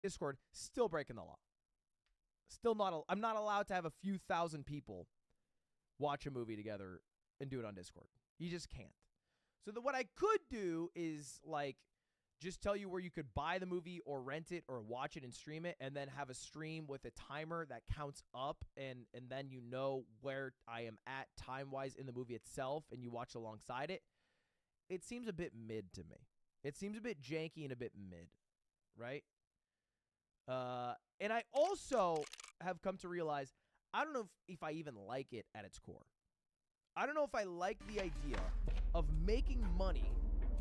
Discord, still breaking the law. Still not. I'm not allowed to have a few thousand people watch a movie together and do it on Discord. You just can't. So what I could do is like just tell you where you could buy the movie or rent it or watch it and stream it, and then have a stream with a timer that counts up, and then you know where I am at time-wise in the movie itself, and you watch alongside it. It seems a bit mid to me. It seems a bit janky and a bit mid, right? And I also have come to realize I don't know if I even like it at its core. I don't know if I like the idea of making money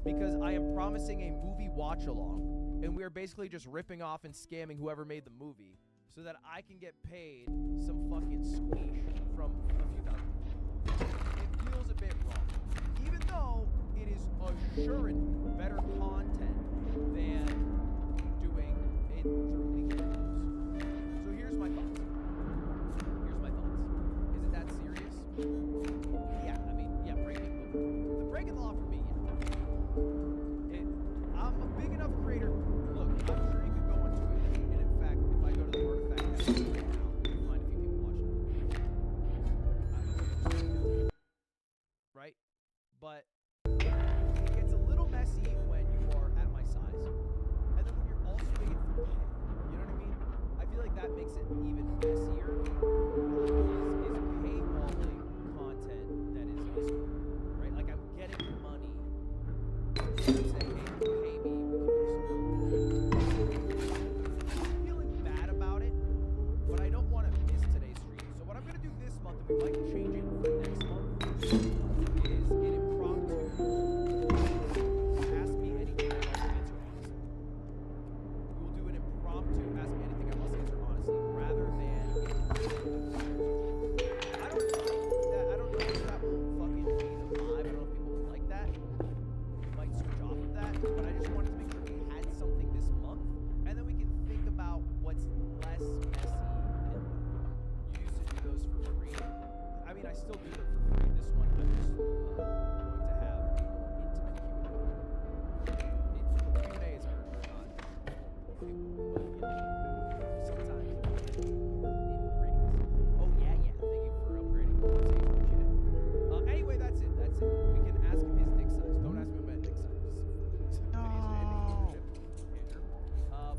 because I am promising a movie watch-along, and we are basically just ripping off and scamming whoever made the movie so that I can get paid some fucking squeeze from a few thousand. It feels a bit wrong. Even though it is assuredly better content than doing it through legal channels. So here's my thoughts. Is it that serious? Yeah, I mean, yeah, breaking the law for me, yeah. I'm a big enough creator. Look, I'm sure you could go on Twitch, and in fact, if I go to the Artifact Cafe right now, you'll find a few people watching it. Right? But it gets a little messy when you are at my size, and then when you're also doing it for pay. You know what I mean? I feel like that makes it even messier. Is paywalling content that is Discord, right? Like I'm getting money. Instead of saying, hey, pay me, we can do some. I'm feeling bad about it, but I don't want to miss today's stream. So what I'm gonna do this month, and we might change it for next month, is an impromptu ask me anything I must answer honestly. We will do an impromptu ask me anything I must answer honestly, rather than I don't know if that will fucking be the vibe. I don't know if people will like that. We might switch off of that, but I just wanted to make sure we had something this month, and then we can think about what's less messy and you used to do those for free. I mean, I still do them for free. This one, I'm just going to have a more intimate Q&As are not big, but you know, sometimes oh yeah, thank you for upgrading. Appreciate it. Anyway, that's it. We can ask him his dick size. Don't ask me about dick size. Andrew.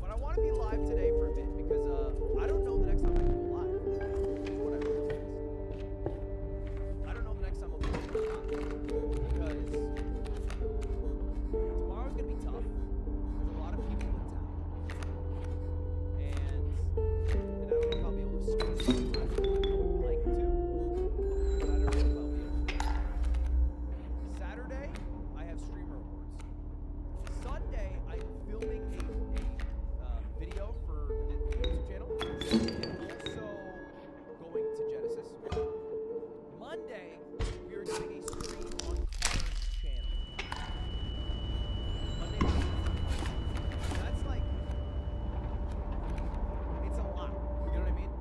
But I want to be live today for a bit because I don't know the next time I can go live. Is what I realized. I don't know the next time I'll be live because tomorrow's gonna be tough. There's a lot of people in town, and I don't know if I'll be able to squeeze some time. I would like to, but I don't know if I'll be able to. Saturday, I have streamer awards. Sunday, I'm filming a video for the YouTube channel, and also going to Genesis. Monday, we are doing a stream on Connor's channel. Monday, that's like, it's a lot. You know what I mean?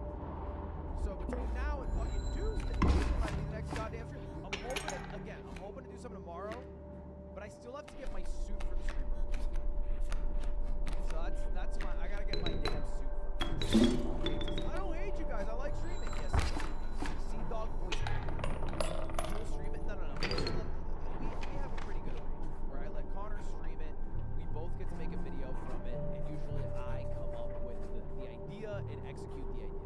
So between now and fucking Tuesday, might be the next goddamn stream. I'm hoping to do something tomorrow, but I still have to get my suit for the streamer. So that's my, I gotta get my damn suit first. I don't hate you guys, I like streaming. Yes, Sea Dog Voice. We'll stream it? No. We have a pretty good arrangement where I let Connor stream it, we both get to make a video from it, and usually I come up with the idea and execute the idea.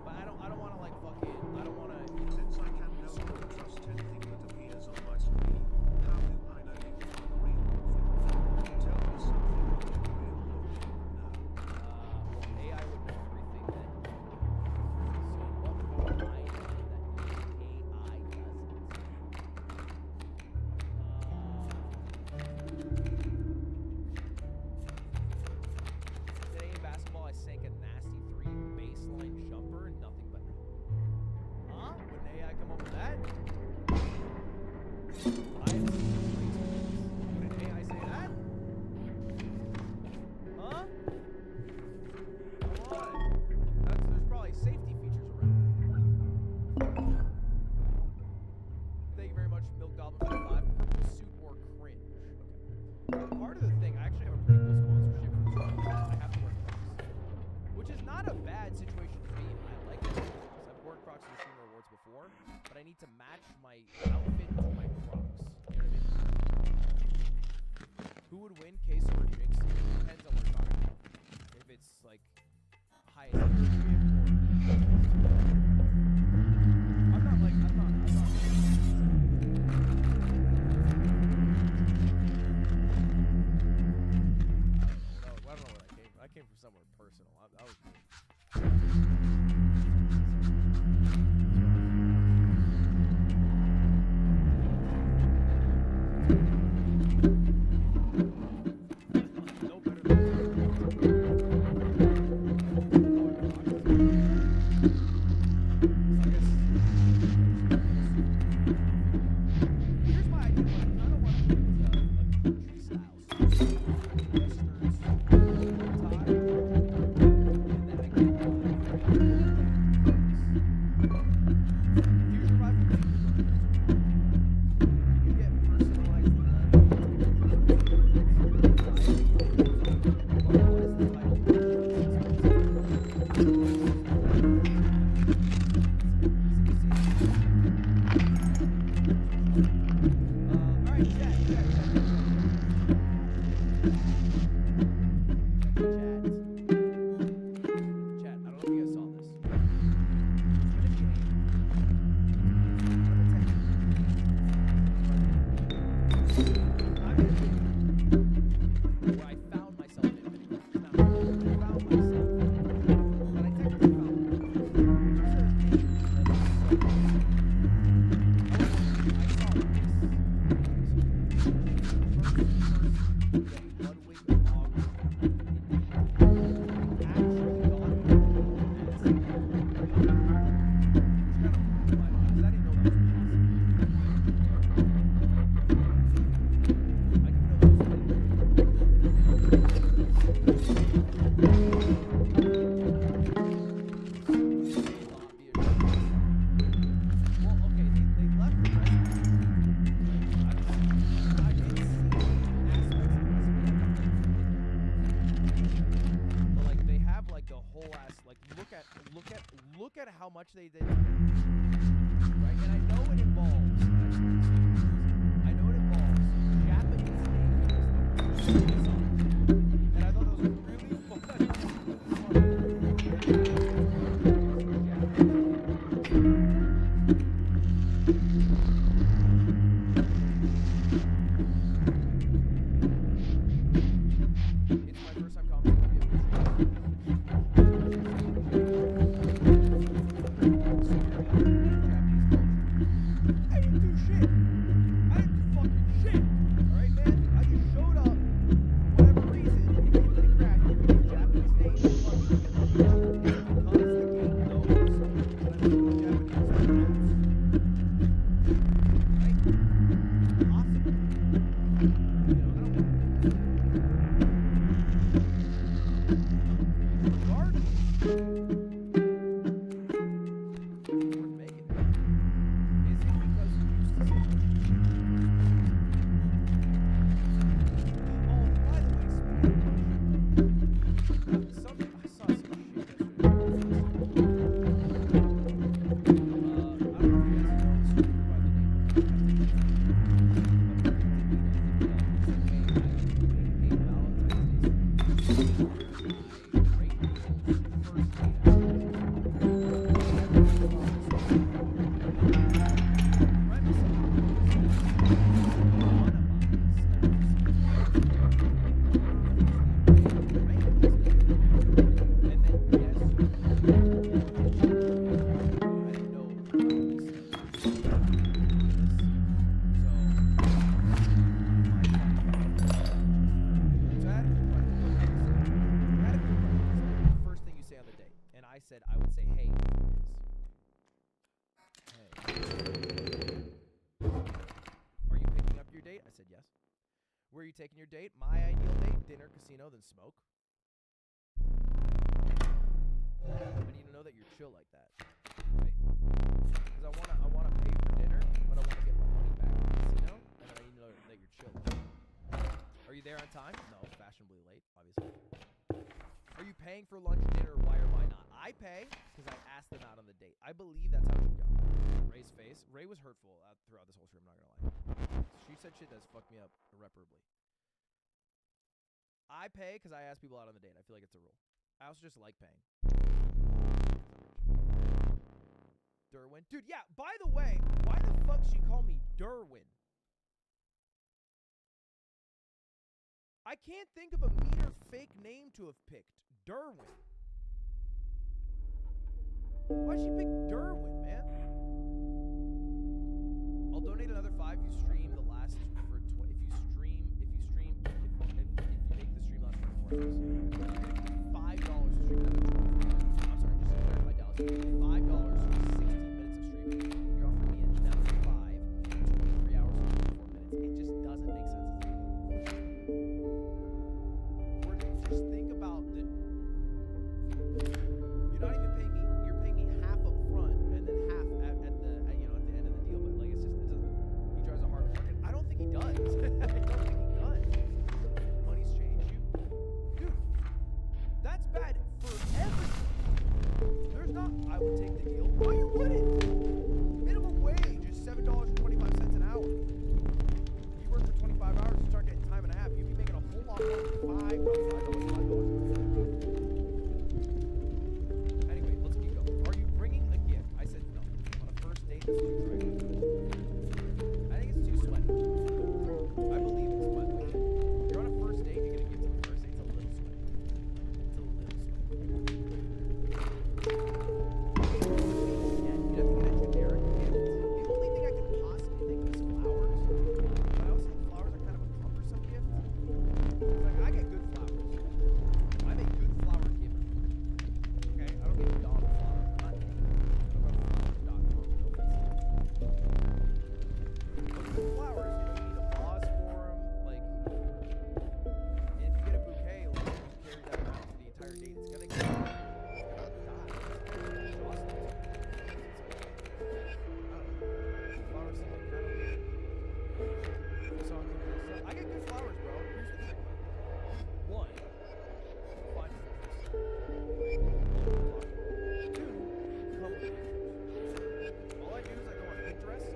But I don't wanna like fucking, I don't wanna, you know. Since I can no longer trust anything that appears on my screen, how do I know you are the real thing? Tell me something on the real world. Well, AI would know everything that you do. So what would I know that AI doesn't? Today in basketball, I sank a nasty 3 bad situation for me. I like it because I've worn Crocs in the Streamer Awards before, but I need to match my outfit to my Crocs. You know what I mean? Who would win, Kaycee or Jinx? It depends on what we're talking about. If it's like highest energy or I'm not. I don't know where that came from. I came from somewhere personal. I was mean. No better than here's my idea. What I kind of want to do is a country style. Westerns, tie, and then I get here's your rival thing. You get personalized alright, chat. Chat, I don't know if you guys saw this. Where I found myself in Infinity Crash. Now, I found myself, but I technically found look at how much they did, right? And I know it involves, Japanese names, and I thought that was really fun. It's my first time commenting on video. I didn't do shit. I didn't do fucking shit. Alright, man? I just showed up for whatever reason and Infinity Crash with the Japanese name because the game knows that I'm doing Japanese names. Right? Awesome. You know, I don't regardless. Worth making. Is it because you used to say oh, by the way, speaking of I saw some shit yesterday. I don't know if you guys know a streamer by the name of I said I would say, hey, it is. Hey. Are you picking up your date? I said yes. Where are you taking your date? My ideal date, dinner, casino, then smoke. I need to know that you're chill like that, right? Because I wanna pay for dinner, but I wanna get my money back at the casino, and then I need to know that you're chill. Are you there on time? No, fashionably late, obviously. Are you paying for lunch, dinner, why or why not? I I pay because I asked them out on the date. I believe that's how it should go. Ray's face. Ray was hurtful throughout this whole stream, I'm not gonna lie. She said shit that's fucked me up irreparably. I pay because I ask people out on the date. I feel like it's a rule. I also just like paying. Derwin. Dude, yeah, by the way, why the fuck she call me Derwin? I can't think of a meaner fake name to have picked. Derwin. Why'd she pick Derwin, man? I'll donate another 5 if you stream the last for if you make the stream last 24 hours. $5 to stream another 24 hours. I'm sorry, just to clarify, Dallas. $5 for 16 minutes of streaming. You're offering me another 5 for 23 hours and 24 minutes. It just doesn't make sense. Just think about the. You're not even paying me. You're paying me half up front and then half at the end of the deal. But like it's just it doesn't. He drives a hard market. I don't think he does. I don't think he does. Money's changed you, dude. That's bad for everything. There's not. I would take the deal. No, you wouldn't. Minimum wage is $7.25 an hour. You work for 25 hours, you start getting time and a half. You'd be making a whole lot more than $5. Anyway, let's keep going. Are you bringing a gift? I said no. On a first date, that's too trite. I think it's too sweaty. I believe it's sweaty. If you're on a first date, you're gonna give to the first date. It's a little sweaty. It's a little sweaty. Yeah, you'd have to get a generic gift. The only thing I can possibly think of is flowers. But I also think flowers are kind of a cumbersome gift. Like, I get good flowers. I'm a good flower giver. Okay? I don't give a dog flowers. I'm not taking them. I don't go to flowers.com. No offense. But good flowers, you need a vase for them. Like, and if you get a bouquet, like, you just carry that around for the entire date. It's gonna die. Exhausting. Flowers seem like kind of weird. So I get good flowers, bro. Here's the thing. One, find flowers. Two, come with pictures. All I do is I go on Pinterest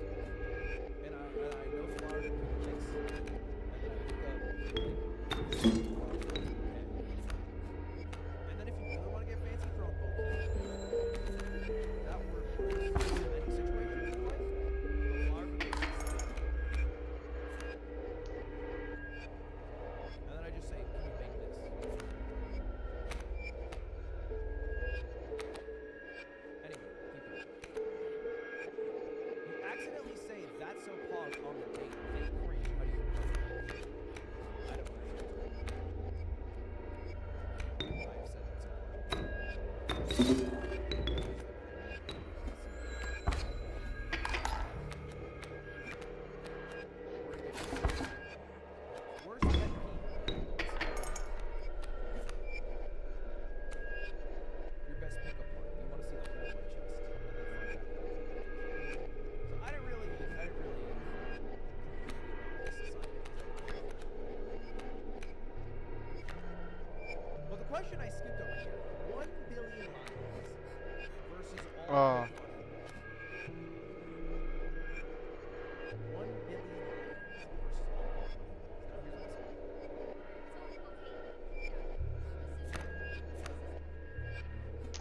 and I know flowers that people mix, and then I look up like flowers that are okay. And then if you really want to get fancy, throw in bouquets. That works for many situations in life. The flower bouquet is and then I just say, can you make this? Anyway, keep going. You accidentally say, that's so pog on the date. They cringe. How do you recover? I don't understand. I have said that so far. Worst pet peeve. Your best pickup line. You want to see the whole of my chest. And then find out. So I didn't really this assignment. Well, the question I skipped over here. 1 billion lines versus all money. 1 billion lines versus all money. Now here's what's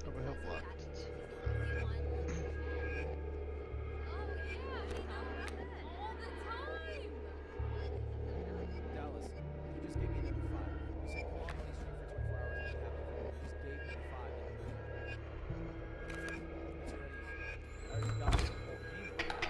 Aber Herr Blatt. Dallas, you just gave me another 5. You said, come on, money stream for 24 hours and be happy. You just gave me the 5 that you gave me. It's already, I already got the whole game. Dallas. Not making sense to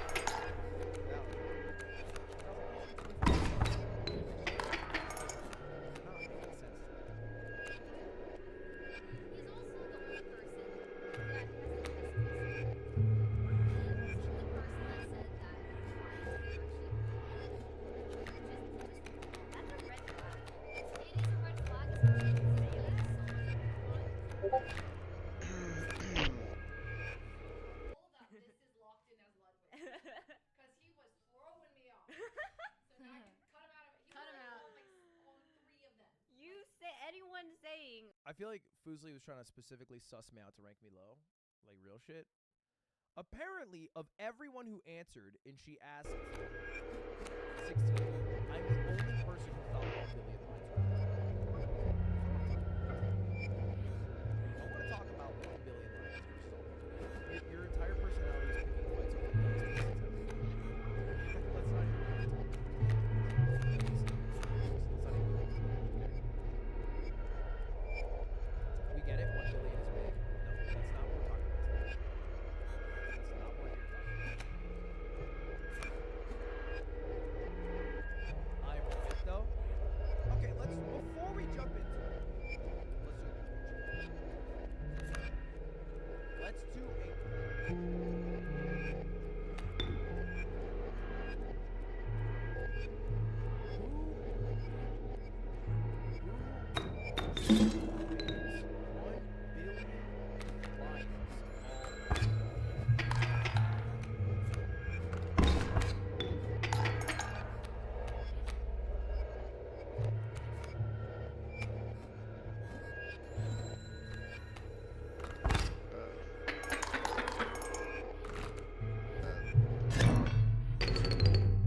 me. I feel like Fuslie was trying to specifically suss me out to rank me low, like real shit. Apparently, of everyone who answered, and she asked 16, I'm the only person who felt 1 billion lines. I want to talk about 1 billion lines. Your entire personality is picking fights over the next. Let's not even talk about it. We get it. 1 billion is big. No, that's not what we're talking about today. That's not what you're talking about. I'm right, though. Okay, before we jump into it, let's do a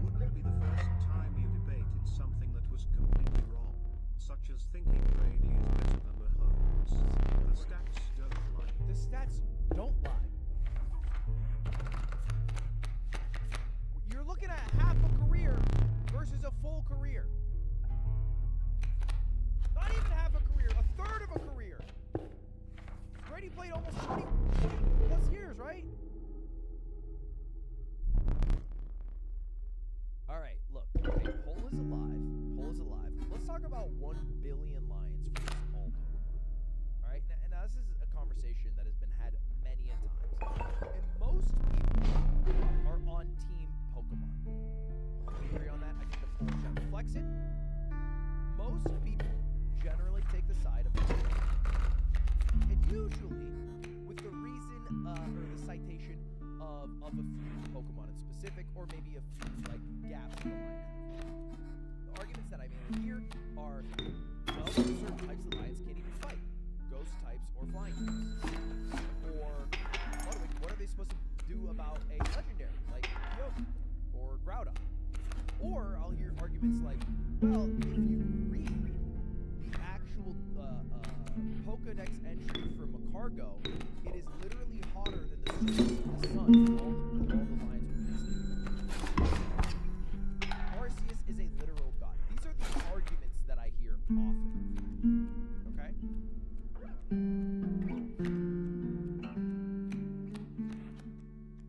Wouldn't it be the first time you debated something that was completely wrong, such as thinking Brady is better than Mahomes? The stats don't lie. The stats don't lie. You're looking at half a career versus a full career. Not even half a career, a third of a career. Brady played almost 20 plus years, right? All right, look. Okay, poll is alive. Poll is alive. Let's talk about 1 billion lions for all Pokemon. All right, now this is a conversation that has been had many a times, and most people are on Team Pokemon. We agree on that. I think the poll chat reflects it. Most people generally take the side of Pokemon, and usually with the reason or the citation of a few Pokemon in specific, or maybe a few like gaps in the line. The arguments that I made here are, well, certain types of lions can't even fight. Ghost types or flying types. Or, what are they supposed to do about a legendary, like Kyogre or Groudon? Or I'll hear arguments like, well, if you read the actual Pokedex entry from Macargo, it is literally hotter than the surface of the sun. All the lions were missing. Arceus is a literal god. These are the arguments that I hear often. Okay?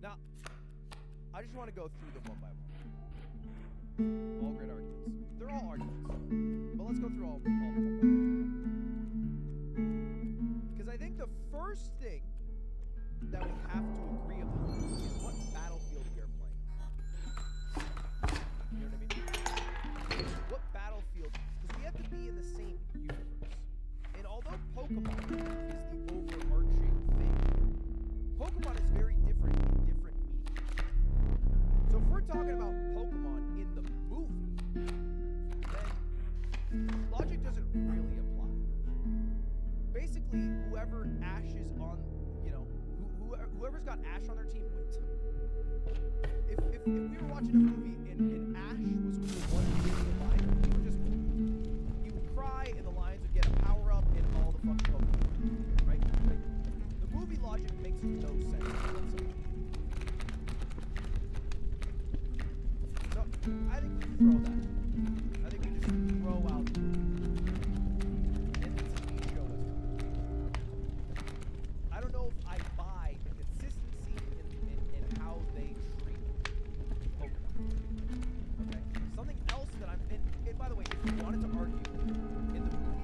Now, I just want to go through them one by one. All great arguments. They're all arguments. But let's go through all of them one by one. Because I think the first thing that we have to agree upon is what battlefield we are playing on. You know what I mean? What battlefield? Because we have to be in the same universe. And although Pokemon is the overarching thing, Pokemon is very different in different mediums. So if we're talking about Pokemon in the movie, then logic doesn't really apply. Basically, whoever Ash is on, whoever's got Ash on their team wins. If we were watching a movie and Ash was the one who was the lion, he would just win. He would cry and the lions would get a power up and all the fucking Pokemon. Right? Like, the movie logic makes no sense whatsoever. So I think we can throw that. I think we just throw out the movie. And the TV show as well. I don't know if I buy the consistency in how they treat Pokemon. Okay? Something else that and by the way, if you wanted to argue in the movie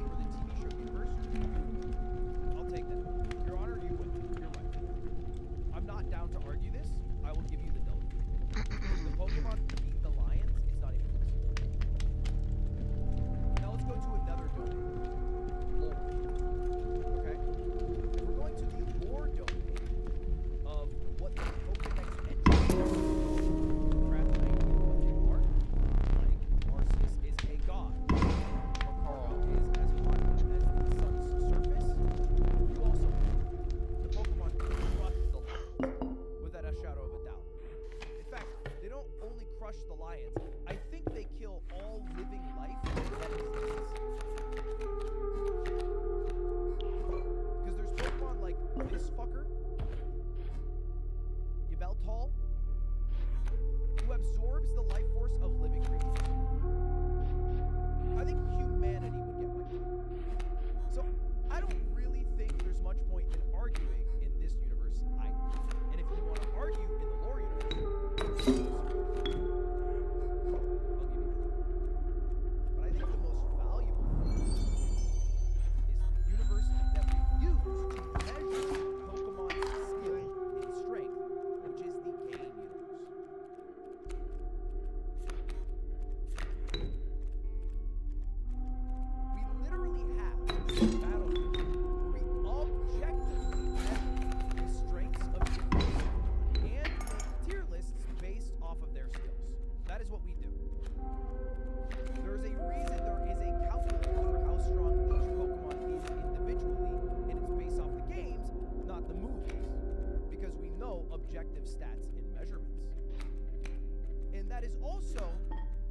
also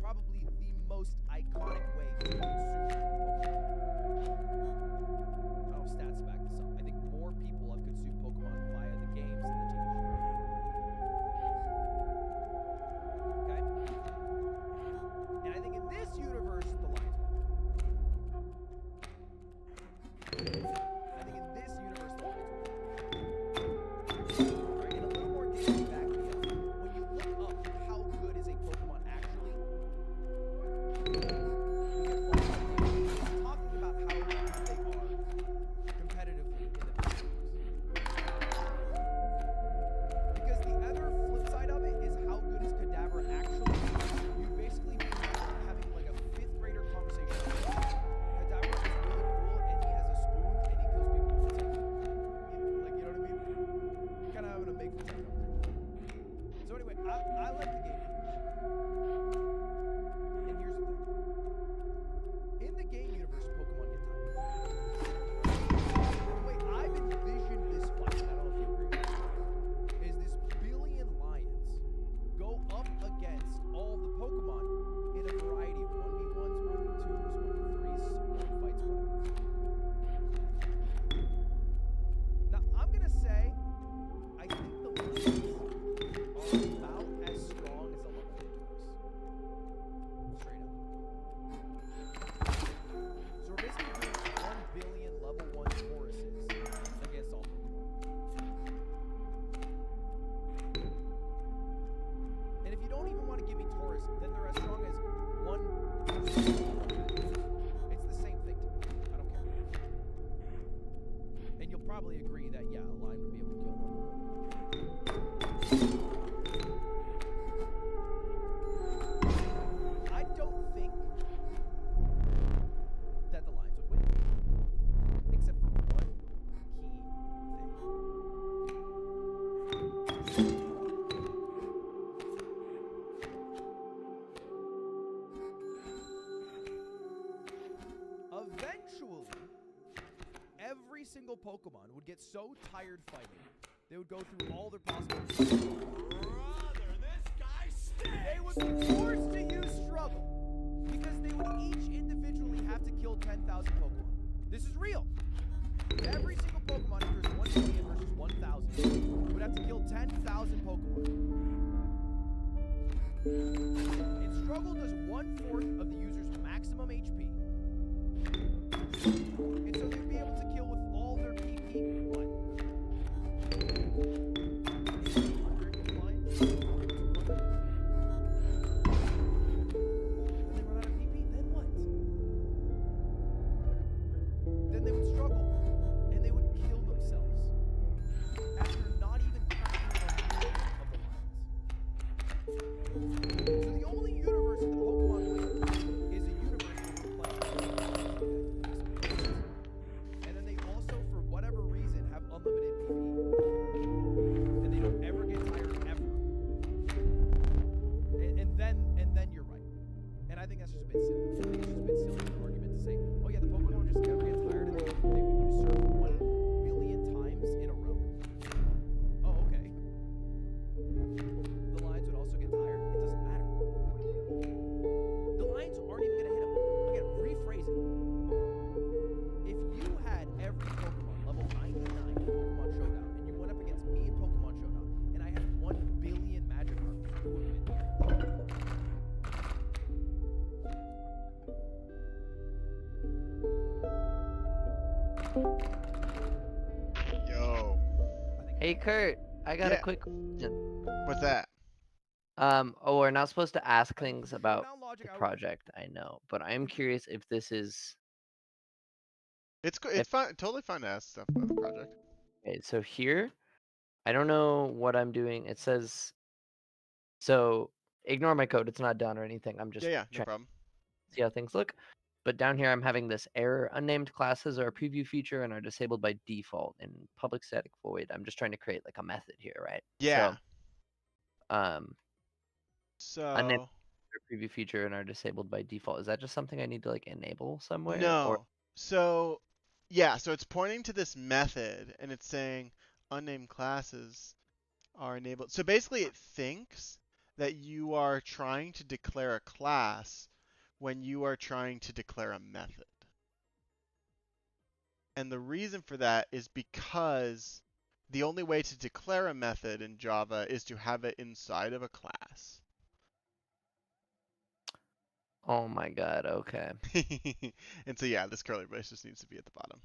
probably the most iconic way to consume Pokemon. I don't have stats to back this up. I think more people have consumed Pokemon via the games than the TV show. Okay? And I think in this universe, the Lions win. I think in this universe, the Lions win. Alright, and a little more data to back me up. When you look up how good is a Pokemon actually, you get false ideas. It's talking about how good they are competitively in the video games. Because the other flip side of it is how good is Kadabra actually. You basically be having like a 5th grader conversation. Kadabra is really cool and he has a spoon and he kills people with it. Like, you know what I mean? Kind of having a make for that conversation. So anyway, I like the game. And here's the thing. In the game universe, Pokemon get tired. The way I've envisioned this fight, and I don't know if you agree with me, is this billion lions go up against all the Pokemon in a variety of 1v1s, 1v2s, 1v3s, one fights, whatever. Now, I'm going to say, I think the lions are about as strong as a level 1 Straight up. So we're basically doing 1 billion level 1 Tauruses against all Pokemon. And if you don't even want to give me Taurus, then they're as strong as 1. It's the same thing to me. I don't care. And you'll probably agree that, yeah, a lion would be able to kill level 1. I don't think that the Lions would win, except for one key thing. Eventually, every single Pokemon would get so tired fighting, they would go through all their possible. Brother, this guy stinks! They would be forced to use struggle because they would each individually have to kill 10,000 Pokemon. This is real. Every single Pokemon, if there's 1 million versus 1,000, would have to kill 10,000 Pokemon. And struggle does 1/4 of the user's maximum HP. And so they'd be able to kill with all their PP, what? 100 lions? 200? When they run out of PP, then what? Then they would struggle, and they would kill themselves after not even cracking a million of the lions. So the only universe that the Pokemon win is a universe where we're playing. And then they also, for whatever reason, have unlimited PP. And they don't ever get tired ever. And then you're right. And I think that's just a bit silly. I think it's just a bit silly of an argument to say, oh yeah, the Pokemon just never get tired and they would usurp 1 million times in a row. Oh, okay. The Lions would also get tired. It doesn't matter. The Lions aren't even going to hit them. Again, rephrase it. If you had every Pokemon level 99 in Pokemon Showdown, and you went up against me in Pokemon Showdown, and I had 1 billion Magikarp, who would win? Yo. Hey Kurt, I got a Yeah. quick question. What's that? Oh, we're not supposed to ask things about Now logic, the I would- project, I know, but I am curious if this is It's it's fun, totally fun to ask stuff about the project. okay. So here, I don't know what I'm doing. It says so. Ignore my code. It's not done or anything. I'm just Yeah, no checking problem. to see how things look. But down here, I'm having this error. Unnamed classes are a preview feature and are disabled by default in public static void. I'm just trying to create like a method here, right? Yeah. So, So unnamed preview feature and are disabled by default. Is that just something I need to like enable somewhere? no. Or So yeah, so it's pointing to this method and it's saying unnamed classes are enabled. So basically it thinks that you are trying to declare a class when you are trying to declare a method. And the reason for that is because the only way to declare a method in Java is to have it inside of a class. Oh my god, okay. And so yeah, this curly brace just needs to be at the bottom.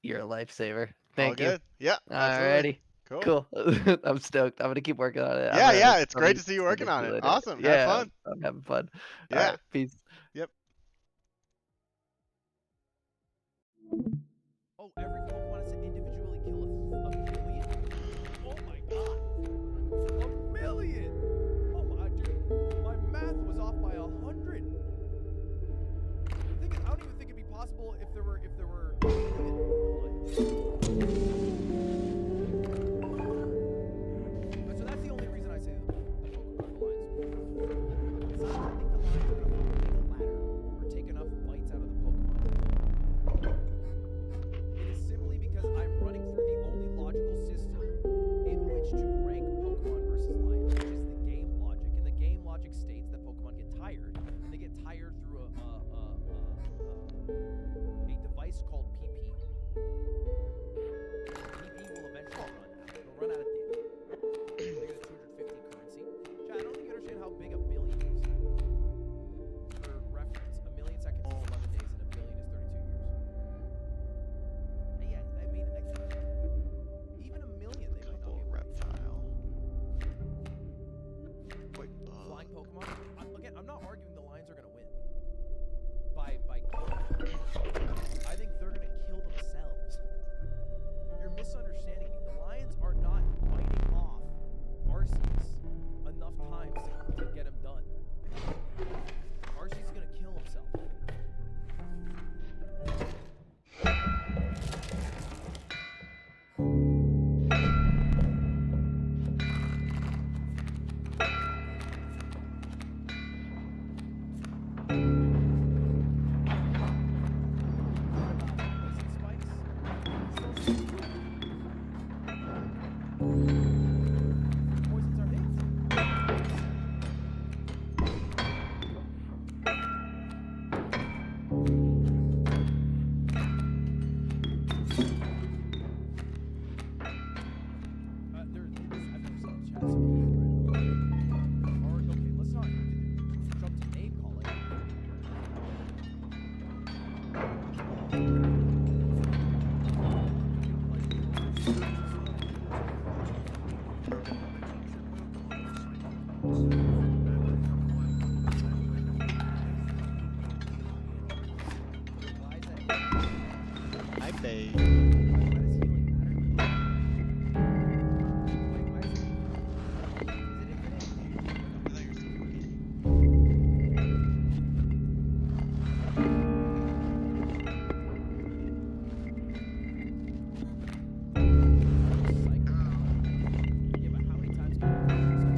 You're a lifesaver. All Thank you. good? Yeah, absolutely. Alrighty. Cool. Cool. I'm stoked. I'm gonna keep working on it. I'm Yeah, gonna yeah, it's probably great to see you send working on you it. later. Awesome. Have Yeah, fun. I'm having fun. Yeah. Alright, peace. Yep. Oh, every Pokemon has to individually kill a million? Oh my god. A million! Oh my dude. My math was off by 100. The thing is, I don't even think it'd be possible if there were a million. So that's the only reason I say the Pokemon lines. It's not that I think the lines are gonna make a ladder or take enough bites out of the Pokemon. It is simply because I'm running through the only logical system in which to rank Pokemon versus lions, which is the game logic. And the game logic states that Pokemon get tired, and they get tired through a device called PP. PP will eventually run out. It'll run out of data. I think it's 250 currency. Chad, I don't think you understand how big a billion is. For reference, a million seconds is 11 days, and a billion is 32 years. Yeah, I mean, even a million they might not Double be able to reach. reptile. Wait, Flying Pokemon. Again, I'm not arguing the Lions are gonna win by killing them. I think they're gonna kill themselves. You're misunderstanding me. The Lions are not biting off Arceus enough times to get him done. Arceus is gonna kill himself. Poisons are hits. I've never seen the chat. Or, okay, let's not jump to name calling. Why is that? Hi, babe. Why does healing matter? Wait, why is it? Is it infinite? Yeah, but how many times can you do this?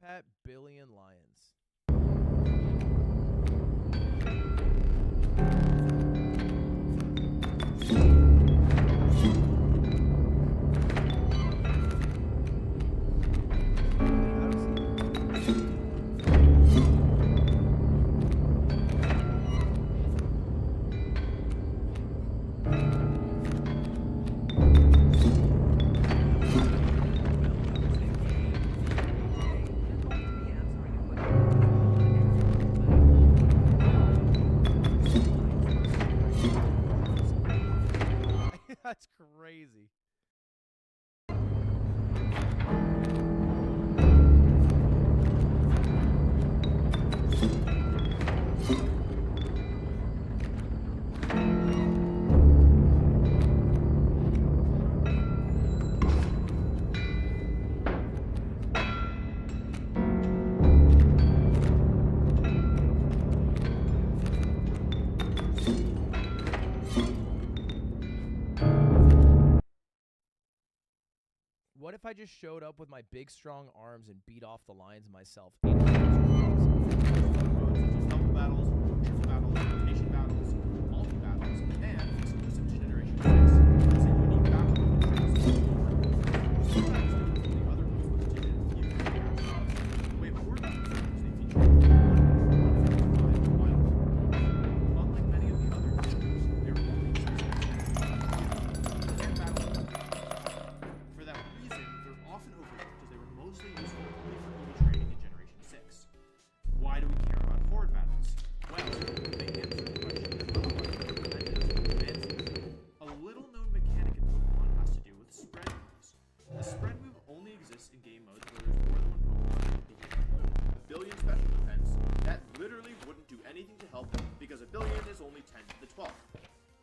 Pat Billion Lions. That's crazy. What if I just showed up with my big, strong arms and beat off the lions myself? Double battles, triple battles, rotation battles, multi battles, and exclusive to Generation 6. There's a unique battle mode that shows sometimes different from the other modes listed in few battles. The way horde battles work is they feature one wild. Unlike many of the other games, they're only and battles. For that reason, they're often overlooked as they were mostly useful only for EV training in Generation 6. Why do we care about horde battles? Well, they answer the question that otherwise would have prevented us from advancing. A little known mechanic in Pokemon has to do with spread moves. The spread move only exists in game modes where there's more than one Pokemon in the game. A billion special defense, that literally wouldn't do anything to help because a billion is only 10 to the 12th.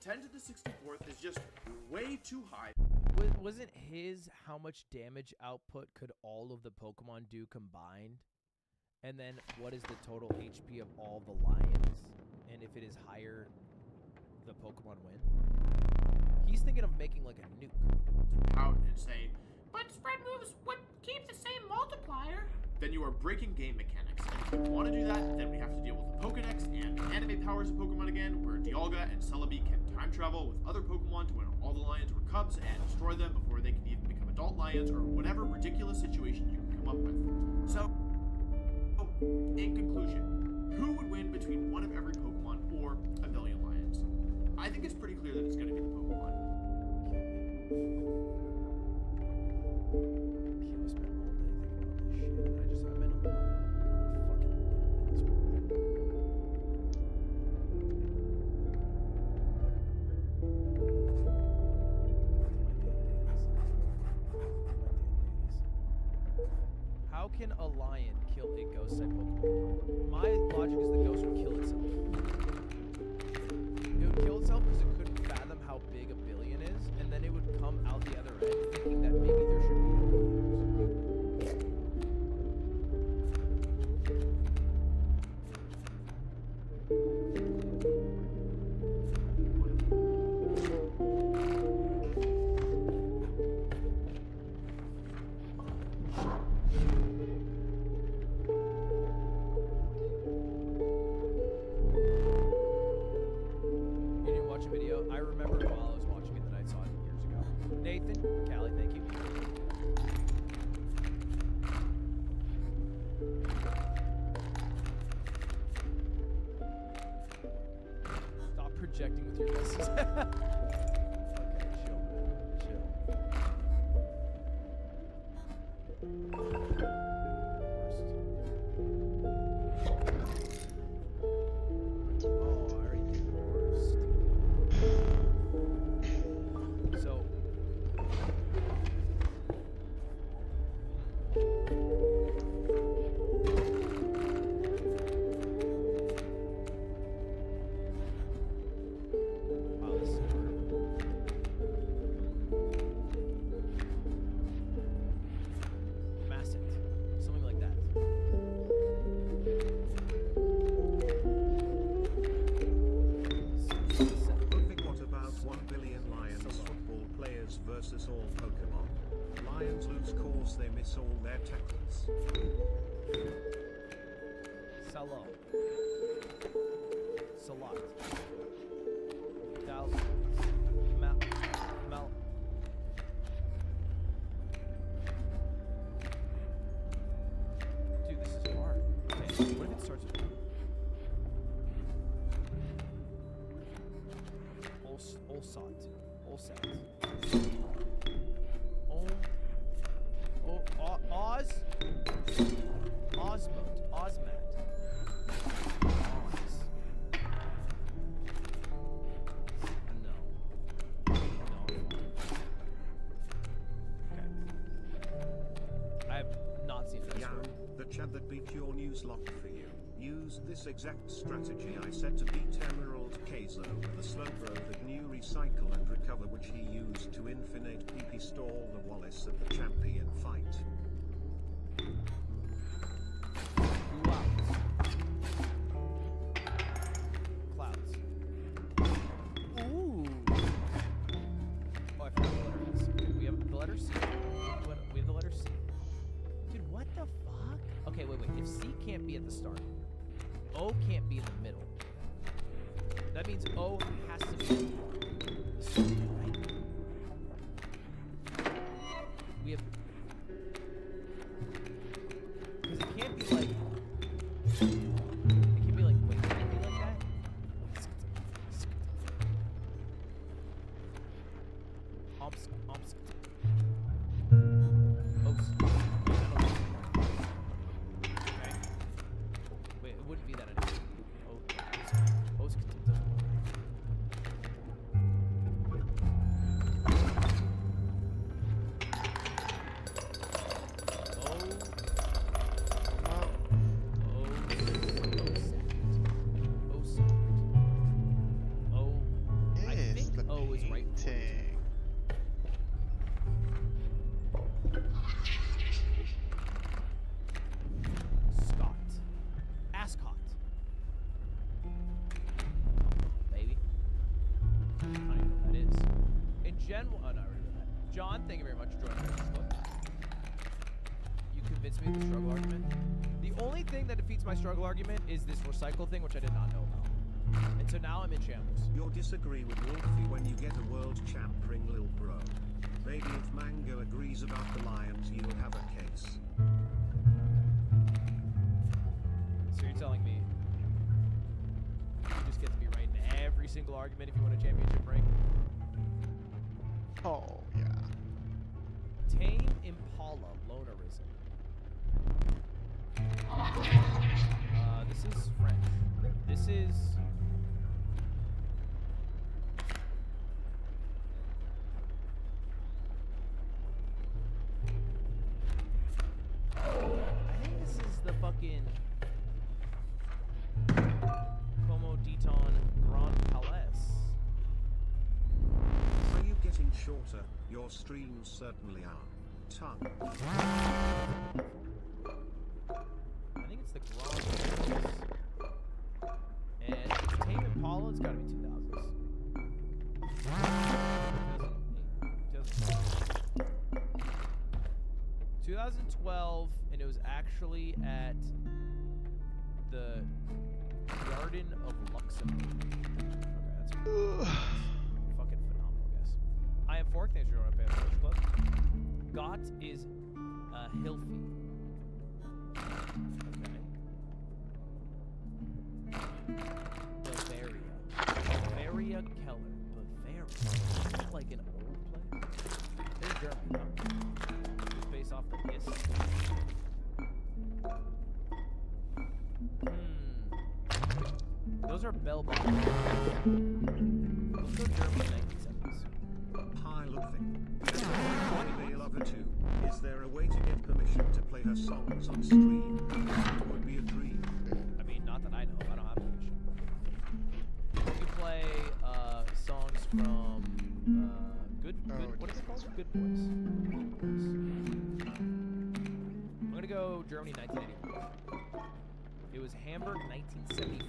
10 to the 64th is just way too high. Wasn't his how much damage output could all of the Pokemon do combined? And then what is the total HP of all the lions? And if it is higher, the Pokemon win? He's thinking of making like a nuke. To pout and say, But spread moves would keep the same multiplier. then you are breaking game mechanics. And if we want to do that, then we have to deal with the Pokedex and anime powers of Pokemon again, where Dialga and Celebi can time travel with other Pokemon to when all the lions were cubs and destroy them before they can even become adult lions, or whatever ridiculous situation you can come up with. So, in conclusion, who would win between one of every Pokemon or a billion lions? I think it's pretty clear that it's going to be the Pokemon. Kilo spent all day thinking about this shit, and I'm in a fucking loop in this world. How can a lion kill a ghost type Pokemon? My logic is the ghost would kill itself. It would kill itself because it couldn't fathom how big a billion is, and then it would come out the other end thinking that maybe there should be no billions. injecting with your guesses. Okay, chill, man. Chill. Oh, I already did worst. So. Wow, this is hard. Mass it. Something like that. Perfect. What about 1 billion Lions football players versus all Pokemon? Lions lose cause they miss all their tackles. Salo. Salat. Thousand. Mal. Dude, this is hard. Okay, what if it starts with Olsat. Olsat. Oz. Osmond. Osmat. Oz. No. Okay. I have not seen this Yeah, one. the chat that beat your news locked for you. Use this exact strategy I said to beat Emerald Kaycee with a slow bro that knew recycle and recover, which he used to infinite PP stall the Wallace at the champion fight. Clouds. Ooh. Oh, I forgot the letter is. Okay, we have the letter C. We have the letter C. Dude, what the fuck? Okay, wait. If C can't be at the start, O can't be in the middle. That means O has to be the start, right? We have. Because it can't be like. It can be like. Wait, can it be like that? Okay. Wait, it wouldn't be that anymore. John, thank you very much for joining us. You convinced me of the struggle argument. The only thing that defeats my struggle argument is this recycle thing, which I did not know about. And so now I'm in shambles. You'll disagree with Wolfie when you get a world champ ring, lil bro. Maybe if Mango agrees about the Lions, you'll have a case. So you're telling me you just get to be right in every single argument if you want a championship ring? Oh, yeah. Tame Impala lonerism. This is French. This is. I think this is the fucking. Como Diton Grand Palais. Are you getting shorter? Your streams certainly are. Tongue. I think it's the Grand Palais. And it's Tame Impala, it's gotta be 2000s. 2012, and it was actually at the Garden of Luxembourg. Okay, that's fucking phenomenal, guys. I am Fork, thanks for joining our Panther Club. Got is Hilfi. Okay. Bavaria. Those are bell bottoms. Let's go Germany 1970s. Hi Ludwig. Female lover too. Is there a way to get permission to play her songs on stream? It would be a dream. I mean, not that I know of. I don't have permission. You play songs from what is it called? Good Boys. I'm gonna go Germany 1981. It was Hamburg 1974.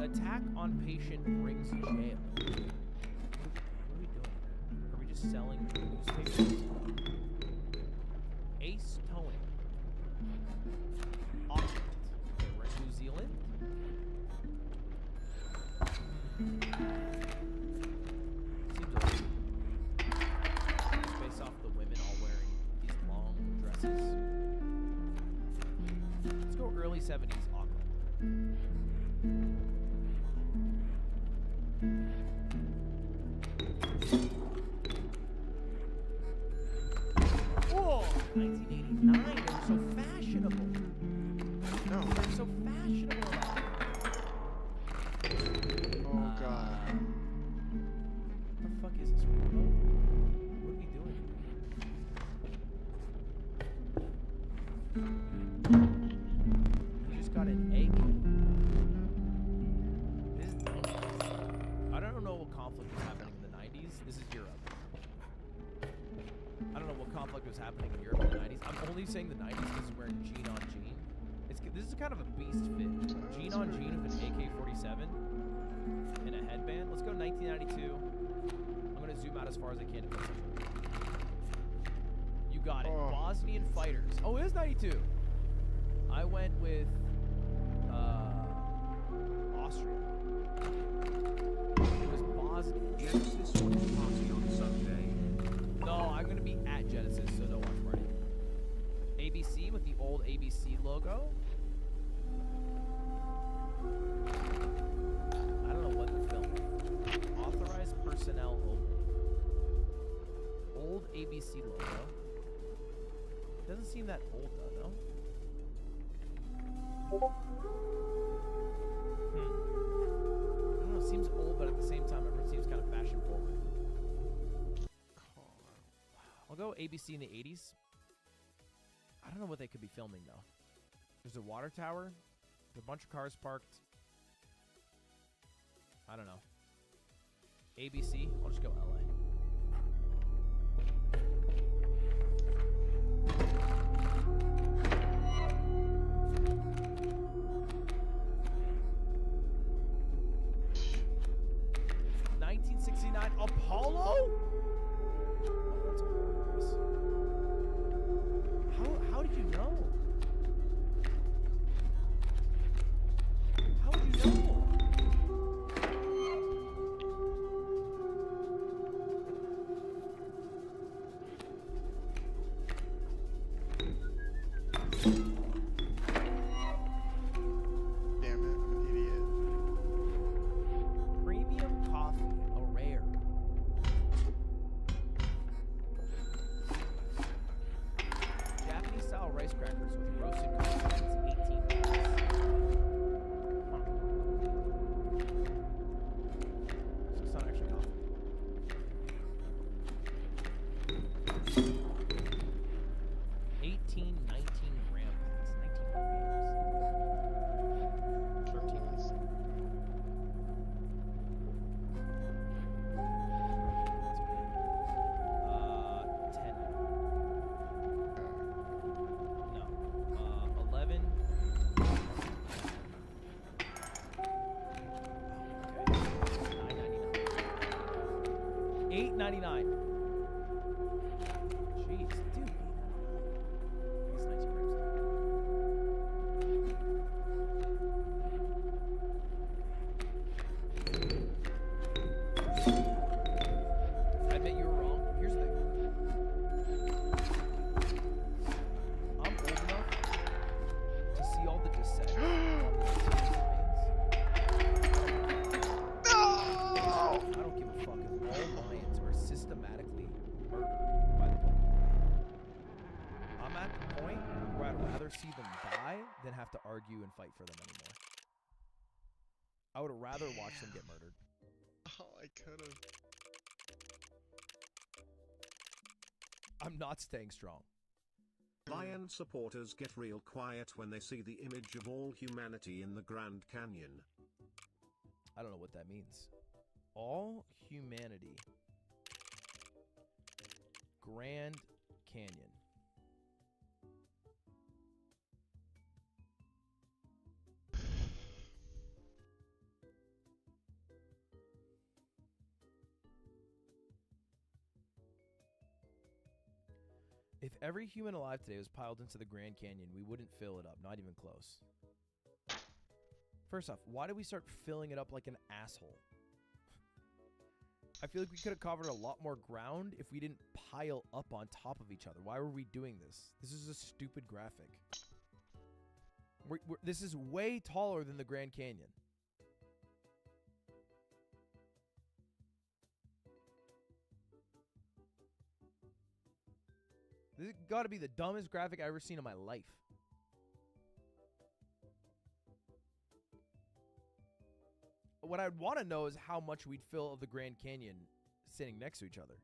Attack on patient brings jail. What are we doing? Are we just selling newspapers? Ace Towing. Auckland. Okay, we're in New Zealand. Seems okay. Based off the women all wearing these long dresses. Let's go early 70s Auckland. Whoa! 1989. They were so fashionable. No. They're so fashionable. Oh god. What the fuck is this? What are we doing? You just got an egg. This is 90s. I don't know what conflict was happening in the 90s. This is Europe. I don't know what conflict was happening in Europe in the 90s. I'm only saying the 90s because he's wearing jean on jean. This is kind of a beast fit. Jean on jean with an AK-47 and a headband. Let's go 1992. I'm going to zoom out as far as I can to put something. You got it. Oh. Bosnian fighters. Oh, it is 92. I went with Austria. It was Bosnia. Genesis watch party on Sunday. No, I'm going to be at Genesis, so no watch party. ABC with the old ABC logo. I don't know what they're filming. Authorized personnel only. Old ABC logo. Doesn't seem that old though, no? I don't know, it seems old, but at the same time, everyone seems kind of fashion forward. I'll go ABC in the 80s. I don't know what they could be filming though. There's a water tower. There's a bunch of cars parked. I don't know. ABC. I'll just go LA. '69 Apollo? Oh, that's hilarious. How did you know? How would you know? Damn it, I'm an idiot. Premium coffee, a rare. Japanese style rice crackers with roasted coffee beans, 18 bucks. Huh. So it's not actually coffee. 19 gram packs. 19 grams. 13 is... 10. No. 11. Okay. $9.99. $8.99. Jeez, dude. I guess 19 grams. I admit you were wrong. Here's the thing. I'm old enough to see all the dissent on the Lions. No! I don't give a fuck if all lions are systematically murdered by the Pokemon. I'm at the point where I'd rather see them die than have to argue and fight for them anymore. I would rather watch them get murdered. Oh, I could have. I'm not staying strong. Lion supporters get real quiet when they see the image of all humanity in the Grand Canyon. I don't know what that means. All humanity. Grand Canyon. If every human alive today was piled into the Grand Canyon, we wouldn't fill it up. Not even close. First off, why did we start filling it up like an asshole? I feel like we could have covered a lot more ground if we didn't pile up on top of each other. Why were we doing this? This is a stupid graphic. This is way taller than the Grand Canyon. This has got to be the dumbest graphic I've ever seen in my life. What I'd want to know is how much we'd fill of the Grand Canyon sitting next to each other.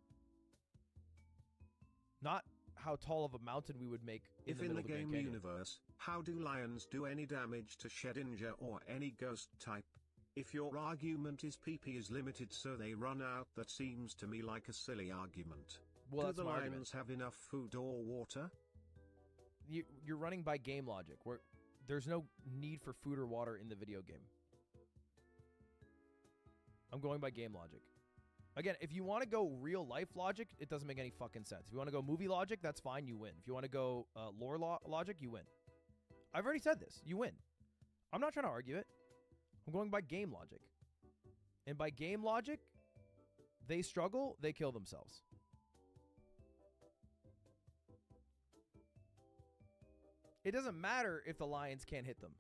Not how tall of a mountain we would make in the middle of the Grand Canyon. Universe, how do lions do any damage to Shedinja or any ghost type? If your argument is PP is limited so they run out, that seems to me like a silly argument. Well, do the lions have enough food or water? You're running by game logic, where there's no need for food or water in the video game. I'm going by game logic. Again, if you want to go real life logic, it doesn't make any fucking sense. If you want to go movie logic, that's fine, you win. If you want to go lore logic, you win. I've already said this. You win. I'm not trying to argue it. I'm going by game logic. And by game logic, they struggle, they kill themselves. It doesn't matter if the lions can't hit them.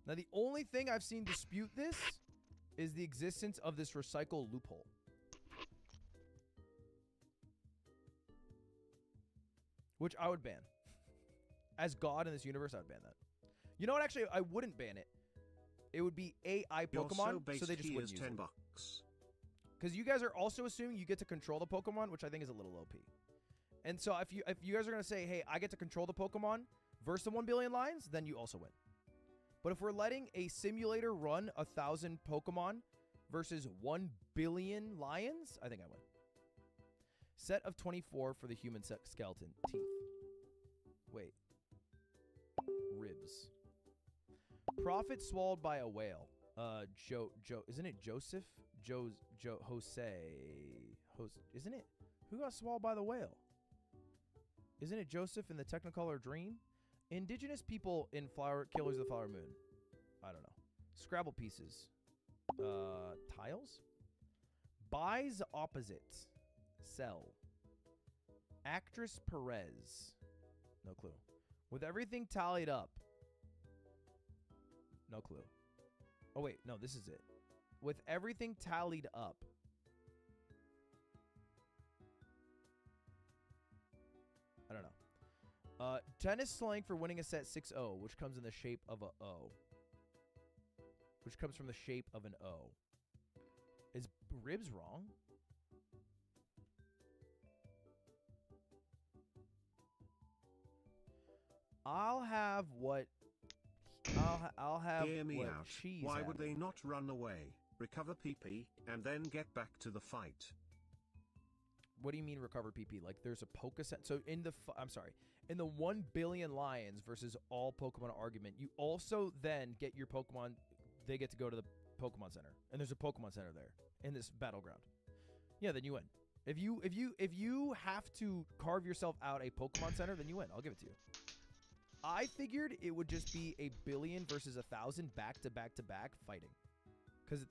Now, the only thing I've seen dispute this is the existence of this recycle loophole. Which I would ban. As God in this universe, I would ban that. You know what? Actually, I wouldn't ban it. It would be AI Pokemon, so they just wouldn't use it. Because you guys are also assuming you get to control the Pokemon, which I think is a little OP. And so if you guys are going to say, hey, I get to control the Pokemon versus the 1 billion lions, then you also win. But if we're letting a simulator run 1,000 Pokemon versus 1 billion lions, I think I win. Set of 24 for the human skeleton. Teeth. Wait. Ribs. Prophet swallowed by a whale. Isn't it Joseph? Isn't it? Who got swallowed by the whale? Isn't it Joseph in the Technicolor Dream? Indigenous people in Killers of the Flower Moon. I don't know. Scrabble pieces. Tiles? Buys opposite. Sell. Actress Perez. No clue. With everything tallied up. No clue. Oh, wait. No, this is it. With everything tallied up. I don't know. Tennis slang for winning a set 6-0, which comes in the shape of a O. Which comes from the shape of an O. Is ribs wrong? I'll have what I'll have Hear me what out. she's Why having. would they not run away, recover PP, and then get back to the fight? What do you mean recover PP? Like there's a Pokeset. So in the in the 1 billion lions versus all Pokemon argument, you also then get your Pokemon. They get to go to the Pokemon Center, and there's a Pokemon Center there in this battleground. Yeah, then you win. If you have to carve yourself out a Pokemon Center, then you win. I'll give it to you. I figured it would just be a billion versus 1,000 back to back to back fighting, because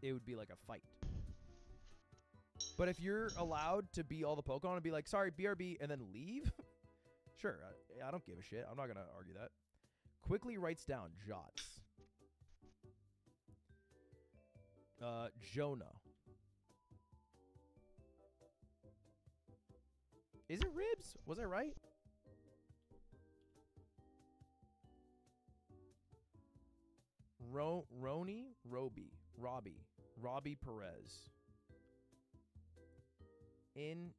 it would be like a fight. But if you're allowed to be all the Pokemon and be like, sorry, BRB, and then leave, sure, I don't give a shit. I'm not going to argue that. Quickly writes down Jots. Jonah. Is it ribs? Was I right? Robbie Perez. In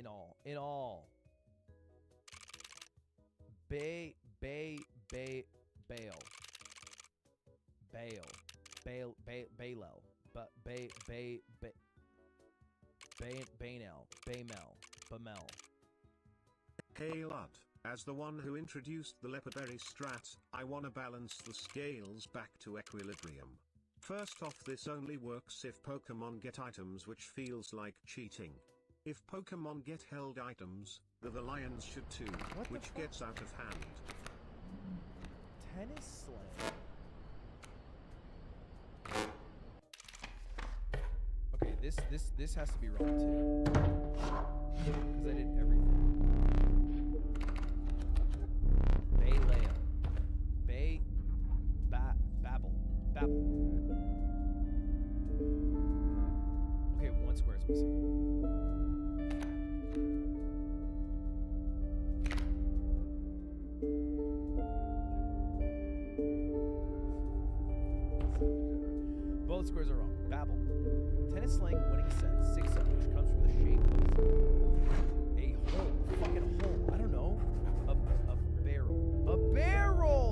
all. Bamel. Hey Lud, as the one who introduced the leopardberry strat, I wanna balance the scales back to equilibrium. First off, this only works if Pokemon get items, which feels like cheating. If Pokemon get held items, the Lions should too, which gets out of hand. Tennis slam. Okay, this has to be wrong too. Because I did everything. Babble. Okay, one square is missing. Both squares are wrong. Babble. Tennis sling winning set 6-7, which comes from the shape of a hole. A fucking hole. I don't know. A barrel. A barrel!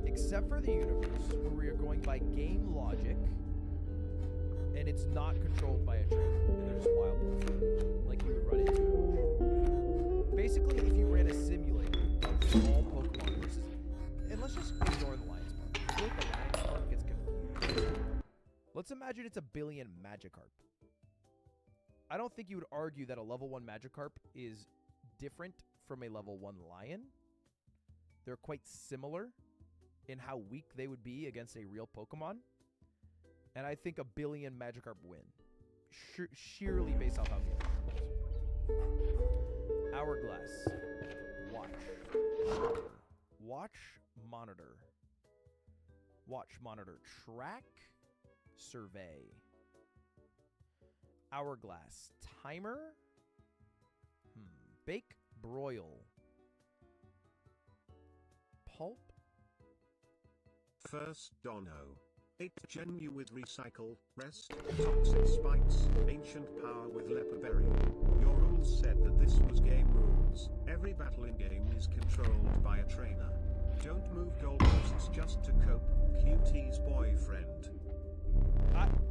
Except for the universe, where we are going by game logic, and it's not controlled by a trainer, and they're just wild, like you would run into it. Basically, if you ran a simulator of all Pokemon versus, and let's just ignore the Lions part. I feel like the Lions part gets confused. Let's imagine it's a billion Magikarp. I don't think you would argue that a level 1 Magikarp is different from a level 1 Lion. They're quite similar in how weak they would be against a real Pokemon. And I think a billion Magikarp win. Sheerly based off how good it is. Hourglass. Watch. Monitor. Watch, monitor. Track. Survey. Hourglass. Timer. Bake. Broil. Pulp. First Dono. 8 Genu with Recycle, Rest, Toxic Spikes, Ancient Power with Leperberry. Your rules said that this was game rules. Every battle in game is controlled by a trainer. Don't move goalposts just to cope, QT's boyfriend.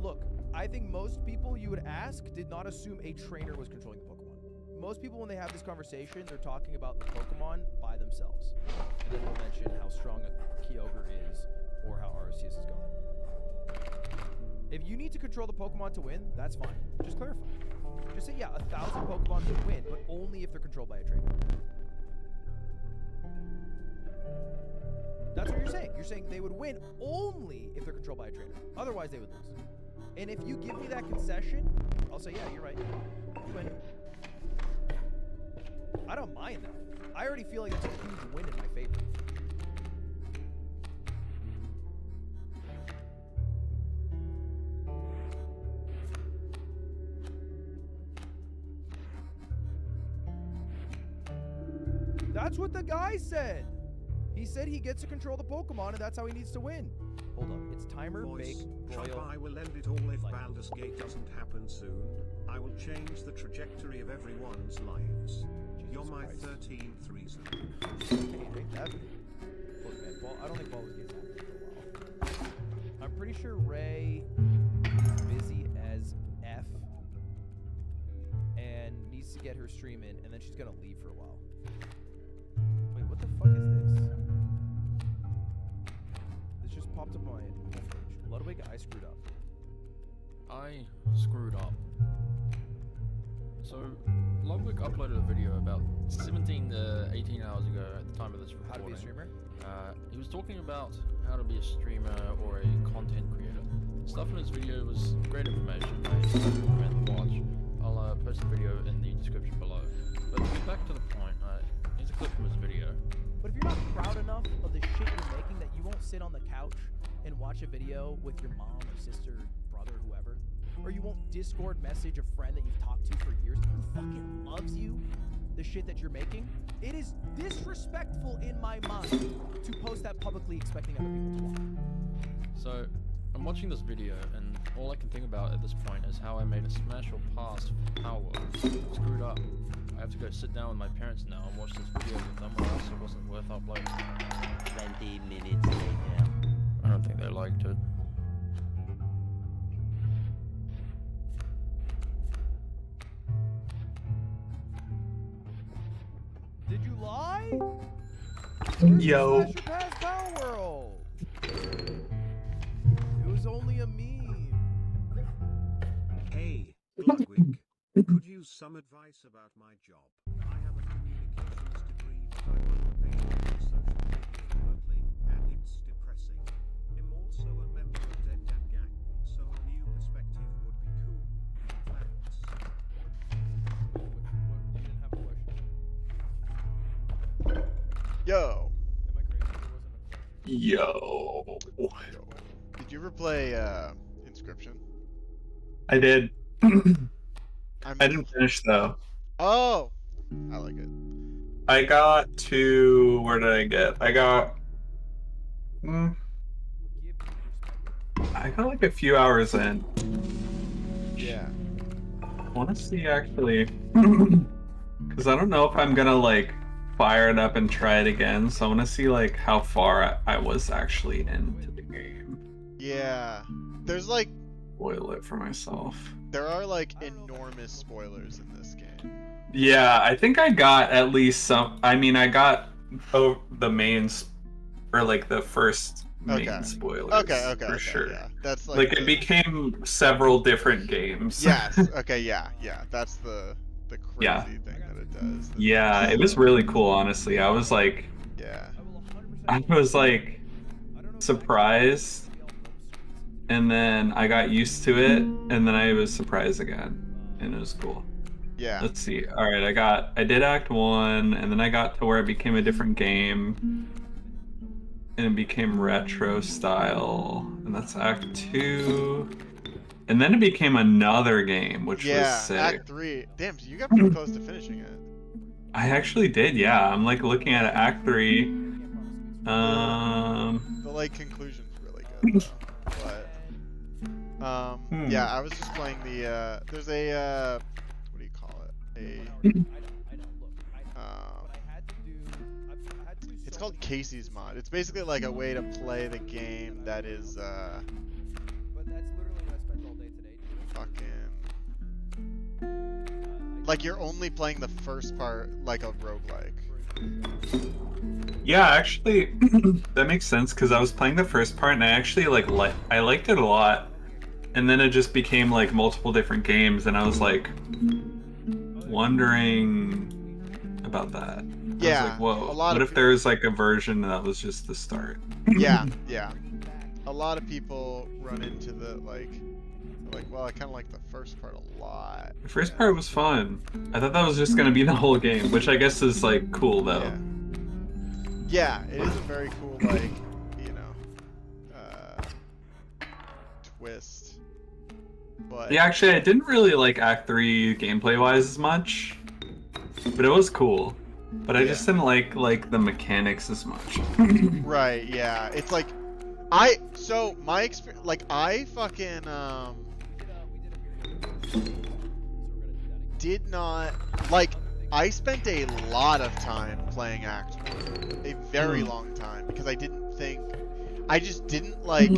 Look, I think most people you would ask did not assume a trainer was controlling the Pokemon. Most people, when they have this conversation, they're talking about the Pokemon by themselves. And then they'll mention how strong a Kyogre is, or how Arceus is gone. If you need to control the Pokemon to win, that's fine. Just clarify. Just say, yeah, 1,000 Pokemon would win, but only if they're controlled by a trainer. That's what you're saying. You're saying they would win only if they're controlled by a trainer. Otherwise, they would lose. And if you give me that concession, I'll say, yeah, you're right. You win. I don't mind that. I already feel like it's a huge win in my favor. That's what the guy said. He said he gets to control the Pokemon, and that's how he needs to win. Hold up, it's timer, bake, Voice, broil. I will end it all if light. Baldur's Gate doesn't happen soon. I will change the trajectory of everyone's lives. You're my Christ. 13th reason. Hey, drink that. Look, man, I don't think Baldur's Gate's happening for a while. I'm pretty sure Ray is busy as F and needs to get her stream in, and then she's gonna leave for a while. Wait, what the fuck is this? This just popped up on my homepage. Ludwig, I screwed up. I screwed up. So, Ludwig uploaded a video about 17 to 18 hours ago at the time of this recording. How to be a streamer? He was talking about how to be a streamer or a content creator. Stuff in his video was great information. I recommend the watch. I'll post the video in the description below. But to get back to the point, here's a clip from his video. But if you're not proud enough of the shit you're making that you won't sit on the couch and watch a video with your mom or sister, brother, whoever, or you won't Discord message a friend that you've talked to for years who fucking loves you, the shit that you're making, it is disrespectful in my mind to post that publicly expecting other people to watch. So, I'm watching this video, and all I can think about at this point is how I made a smash or pass Power World. Screwed up. I have to go sit down with my parents now and watch this video with them, or else it wasn't worth uploading. 20 minutes later. I don't think they liked it. Did you lie? Yo. Where's the Smash Your Pass Power World? It was only a meme. Hey, Ludwig. Could use some advice about my job. I have a communications degree, but I'm underpaid in social media remotely, and it's depressing. I'm also a member of Dead Dad Gang, so a new perspective would be cool. Thanks. You didn't have a question. Yo. Am I crazy? There wasn't a question. Yo. Did you ever play Inscryption? I did. I'm... I didn't finish though. Oh, I like it. I got to where did I get? I got. Give me perspective. I got like a few hours in. Yeah. I want to see actually, because I don't know if I'm gonna like fire it up and try it again. So I want to see like how far I was actually into the game. Yeah. There's like Spoil it for myself. there are like enormous spoilers in this game. Yeah, I think I got at least some. I mean, I got the mains, or like the first main Okay. spoilers. Okay, for okay, sure. yeah. That's like, Like the... it became several different games. Yes. Okay. Yeah. Yeah. That's the crazy Yeah. thing that it does. Yeah, it was really cool. Honestly, I was like, Yeah. I was like surprised, and then I got used to it, and then I was surprised again, and it was cool. Yeah. Let's see. All right, I did Act 1, and then I got to where it became a different game, and it became retro style, and that's Act 2, and then it became another game, which was Yeah. sick. Act 3. Damn, so you got pretty close to finishing it. I actually did, yeah. I'm like looking at Act 3. The like conclusion's really good though. But yeah, I was just playing the there's a what do you call it? It's called Kaycee's mod. It's basically like a way to play the game that is But that's literally what I spent all day today doing. fucking like you're only playing the first part like a roguelike. Yeah, actually, that makes sense because I was playing the first part and I actually I liked it a lot, and then it just became like multiple different games, and I was like wondering about that. Yeah, I was like, whoa, a lot what of if there's like a version that was just the start? Yeah, yeah. A lot of people run into the like, well, I kind of like the first part a lot. The first part was fun. I thought that was just gonna be the whole game, which I guess is like cool though. Yeah. Yeah, it is a very cool, like, you know, twist. But Yeah, actually, I didn't really like Act 3 gameplay-wise as much, but it was cool. but I just didn't like the mechanics as much. Right, yeah. It's like so my experience, like I fucking did not like I spent a lot of time playing Act 1. A very long time because I just didn't like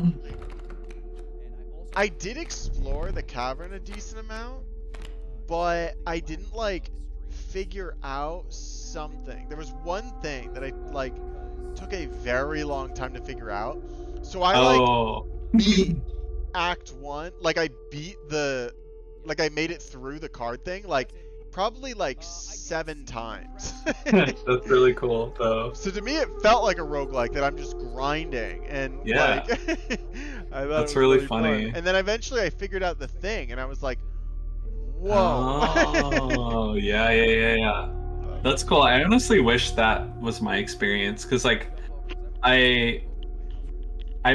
I did explore the cavern a decent amount, but I didn't like figure out something. There was one thing that I like took a very long time to figure out. So I like beat Act 1, like I beat the like I made it through the card thing like probably like 7 times. That's really cool though. So to me it felt like a roguelike that I'm just grinding and Yeah. like I thought That's it was really fun. funny. And then eventually I figured out the thing and I was like, whoa. Oh, yeah. That's cool. I honestly wish that was my experience because like I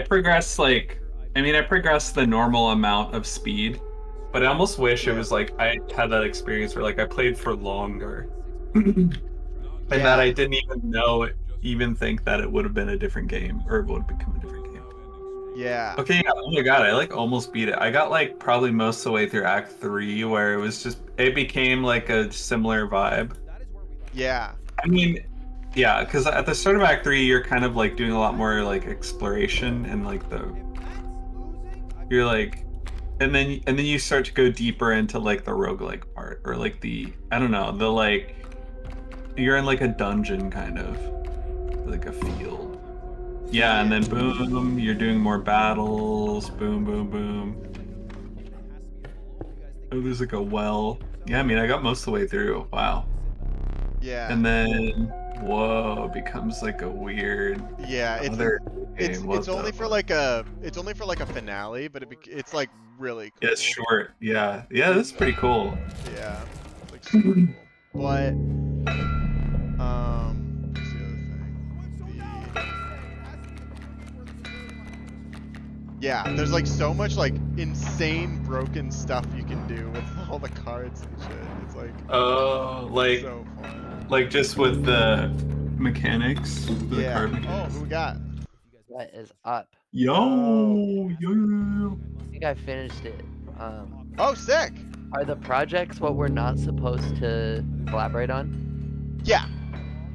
progressed like I progressed the normal amount of speed, but I almost wish it was like I had that experience where like I played for longer. And that I didn't even think that it would have been a different game or it would have become a different game. Yeah. Okay, yeah. Oh my god, I like almost beat it. I got like probably most of the way through Act 3 where it became like a similar vibe. Yeah. I mean, yeah, because at the start of Act 3 you're kind of like doing a lot more like exploration and like you're like and then you start to go deeper into like the roguelike part or like I don't know, the like you're in like a dungeon kind of like a field. Yeah, and then boom, you're doing more battles. Boom, boom, boom. Oh, there's like a well. Yeah, I mean, I got most of the way through. Wow. Yeah. And then, whoa, it becomes like a weird. Yeah, it's only for like a finale, but it's like really cool. Yeah, it's short. Yeah, that's pretty cool. Yeah, it's like super cool. But what's the other thing? Yeah, there's like so much like insane broken stuff you can do with all the cards and shit. It's like like so fun. Like just with the mechanics. The card mechanics. Oh, who we got? What is up? Yo. I think I finished it. Oh, sick. Are the projects what we're not supposed to collaborate on? Yeah.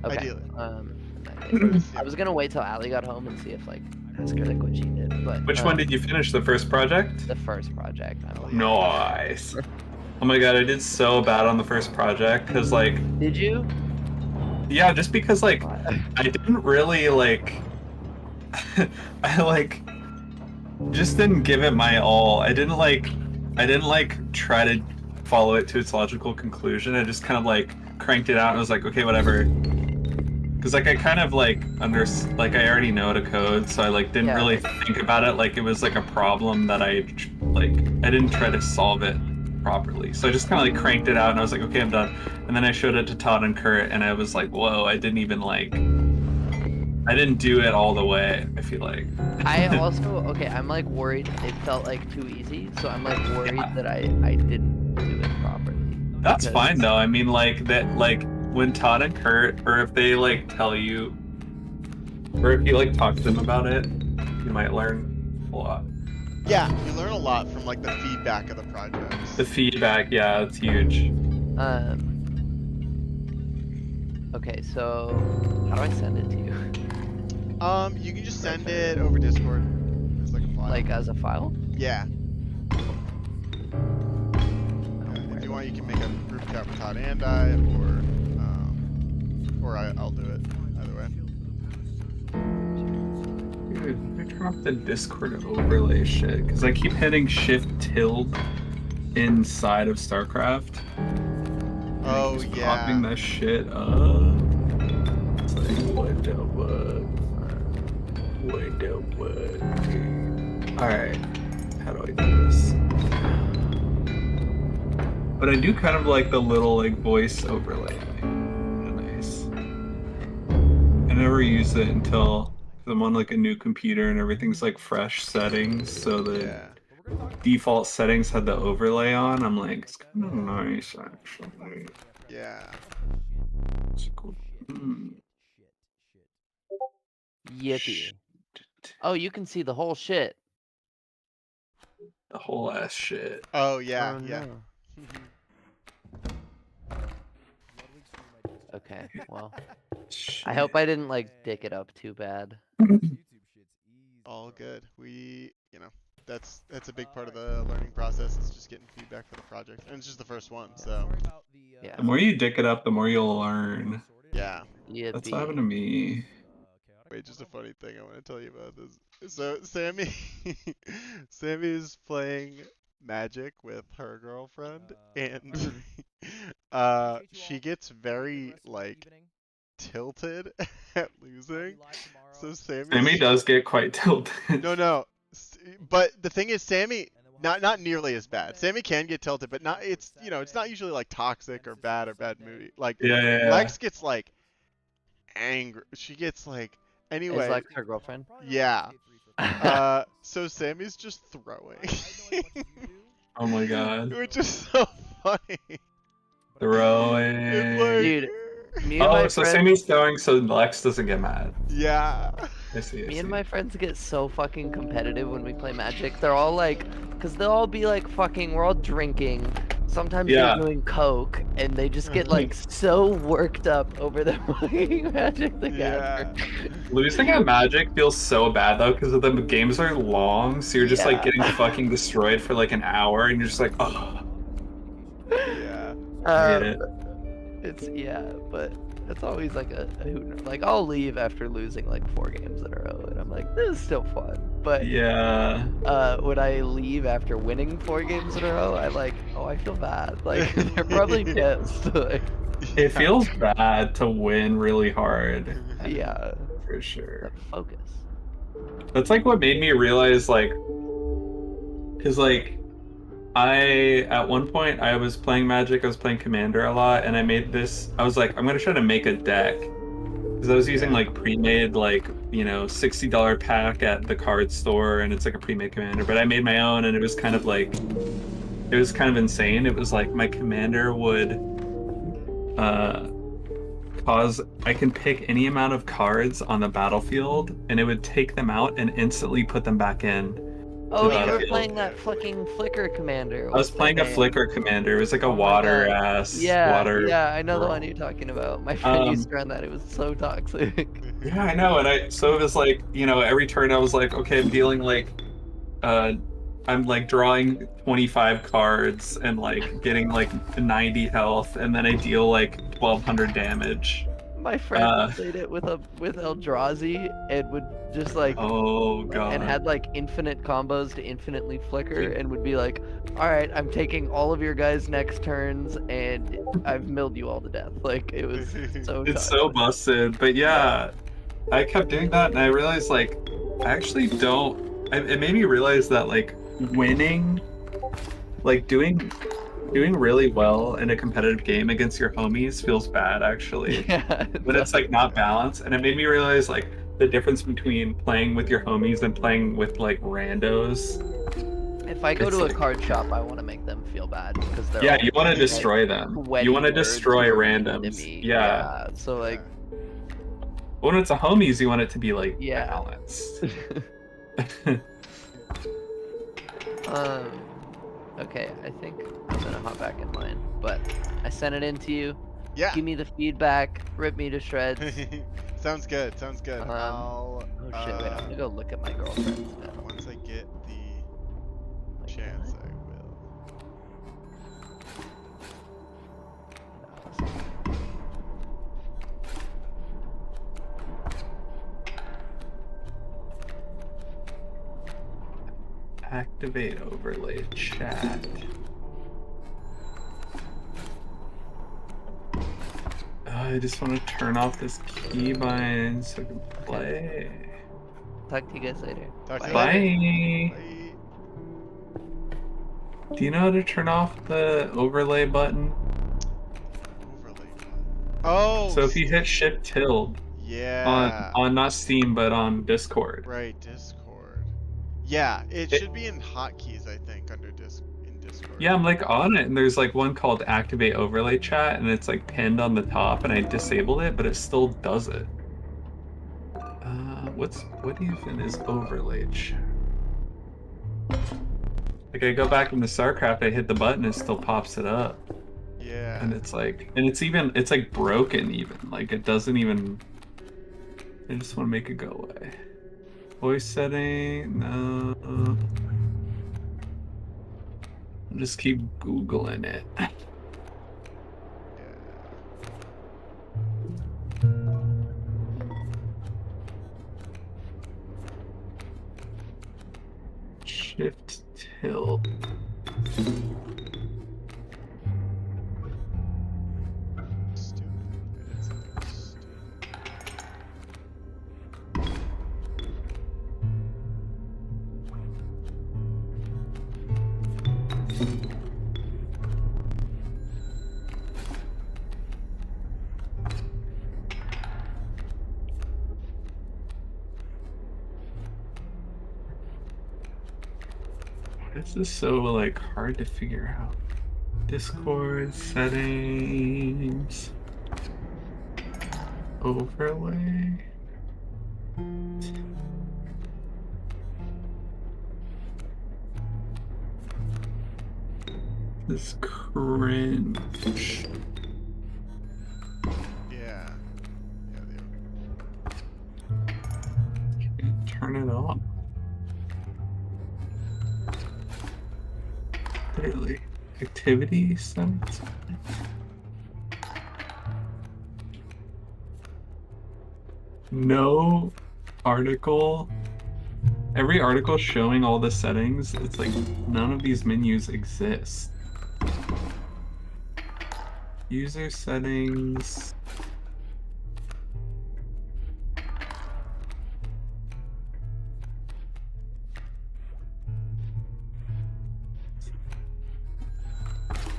Okay. Ideally. I was gonna wait till Allie got home and see if like ask her like what she did, but Which one did you finish? The first project? The first project. Nice. Oh my god, I did so bad on the first project because like. Did you? Yeah, just because like I didn't really like. I like just didn't give it my all. I didn't like try to follow it to its logical conclusion. I just kind of like cranked it out and was like, okay, whatever. Because like I kind of like I already know the code, so I like didn't really think about it like it was like a problem that I didn't try to solve it properly. So I just kind of like cranked it out and I was like, okay, I'm done. And then I showed it to Todd and Kurt and I was like, whoa, I didn't do it all the way, I feel like. I also, I'm like worried it felt like too easy, so I'm like worried that I didn't do it properly. That's fine though. I mean like that like when Todd and Kurt, or if they like tell you, or if you like talk to them about it, you might learn a lot. Yeah, you learn a lot from like the feedback of the projects. The feedback, yeah, it's huge. Okay, so how do I send it to you? You can just send it over Discord as like a file. Like as a file? Yeah. If you want, you can make a group chat with Todd and I, or I'll do it. Either way. Dude, I dropped the Discord overlay shit because I keep hitting Shift-tilde inside of StarCraft. Oh just yeah. Popping that shit up. It's like what the fuck? What the fuck? Alright, how do I do this? But I do kind of like the little like voice overlay. Nice. I never use it until I'm on like a new computer and everything's like fresh settings, so the default settings had the overlay on. I'm like, it's kind of nice actually. Yeah. It's cool. Mm. Yippee. Oh, you can see the whole shit. The whole ass shit. Oh yeah, Oh, yeah. no. Okay, well. I hope I didn't like dick it up too bad. All good. That's a big part of the learning process is just getting feedback for the project, and it's just the first one, so Yeah. The more you dick it up, the more you'll learn. yeah. Yippee. That's what happened to me. Wait, just a funny thing I want to tell you about this. So Sammy, Sammy is playing Magic with her girlfriend, and she gets very like tilted at losing. So Sammy does get quite tilted. No. But the thing is, Sammy, not nearly as bad. Sammy can get tilted, but not. It's it's not usually like toxic or bad movie. Like Yeah. Lex gets like angry. She gets like anyway. Is Lex her girlfriend? Yeah. So Sammy's just throwing. Oh my god. Which is so funny. Throwing. It's like, Dude, me and my so friends, Sammy's throwing so Lex doesn't get mad. yeah. I see. me and my friends get so fucking competitive when we play Magic. They're all like, cause they'll all be like fucking, we're all drinking. Sometimes Yeah. they're doing coke, and they just get like so worked up over their fucking Magic the Gathering. Losing at Magic feels so bad though, because the games are long, so you're just like Yeah. getting fucking destroyed for like an hour, and you're just like, oh. Yeah. I hate it. But it's always like a hoot. Like I'll leave after losing like 4 games in a row, and I'm like, this is still fun. But Yeah. when I leave after winning 4 games in a row, I feel bad. Like they're probably pissed. Like, It feels bad to win really hard, yeah, for sure. focus. That's like what made me realize, like, because like at one point I was playing Magic, I was playing Commander a lot, and I was like, I'm gonna try to make a deck, because I was using like pre-made, like, $60 pack at the card store, and it's like a pre-made Commander, but I made my own, and it was kind of insane. It was like my Commander would I can pick any amount of cards on the battlefield, and it would take them out and instantly put them back in. Oh, the you were battlefield. playing that fucking Flicker Commander. I was playing a Flicker Commander. It was like a water ass. Yeah, water yeah, I know the girl. one you're talking about. My friend used to run that. It was so toxic. Yeah, I know. And so it was like, every turn I was like, okay, I'm dealing like, I'm like drawing 25 cards and like getting like 90 health, and then I deal like 1200 damage. My friend played it with Eldrazi and would just like, oh god, and had like infinite combos to infinitely flicker, and would be like, all right, I'm taking all of your guys' next turns, and I've milled you all to death. Like it was so. It's so busted, but yeah, I kept doing that, and I realized like, I actually don't. It made me realize that like winning, like doing really well in a competitive game against your homies feels bad actually. Yeah, but it's like not balanced, and it made me realize like the difference between playing with your homies and playing with like randos. If I go It's to a like- card shop, I want to make them feel bad because they're Yeah, all you want to like, destroy them. sweaty You want to nerds destroy who are mean to randoms. me. Yeah. So like, When it's a homies, you want it to be like Yeah. balanced. Okay, I think I'm gonna hop back in mine, but I sent it in to you. Yeah. Give me the feedback, rip me to shreds. Sounds good. Sounds good. Oh shit, wait, I'm gonna go look at my girlfriend's now. Once I get the chance, I will. Activate overlay chat. I just want to turn off this keybind so I can play. Talk to you guys later. Talk to you Bye. later. Bye. Do you know how to turn off the overlay button? Overlay. Oh. So if you hit Shift Tilde Yeah. on not Steam but on Discord. Right, Discord. Yeah, it should be in hotkeys, I think, under in Discord. Yeah, I'm like on it, and there's like one called Activate Overlay Chat, and it's like pinned on the top, and I disabled it, but it still does it. What even is overlay chat? Like I go back into StarCraft, I hit the button, it still pops it up. Yeah. And it's like, it's like broken even. Like it doesn't even. I just want to make it go away. Voice setting, no. I'll just keep Googling it. Shift tilt. Stupid. I did something stupid. This is so like hard to figure out. Discord settings. Overlay. This cringe. Yeah. Can't turn it on. Literally. Activity sites. No article. Every article showing all the settings, it's like none of these menus exist. User settings.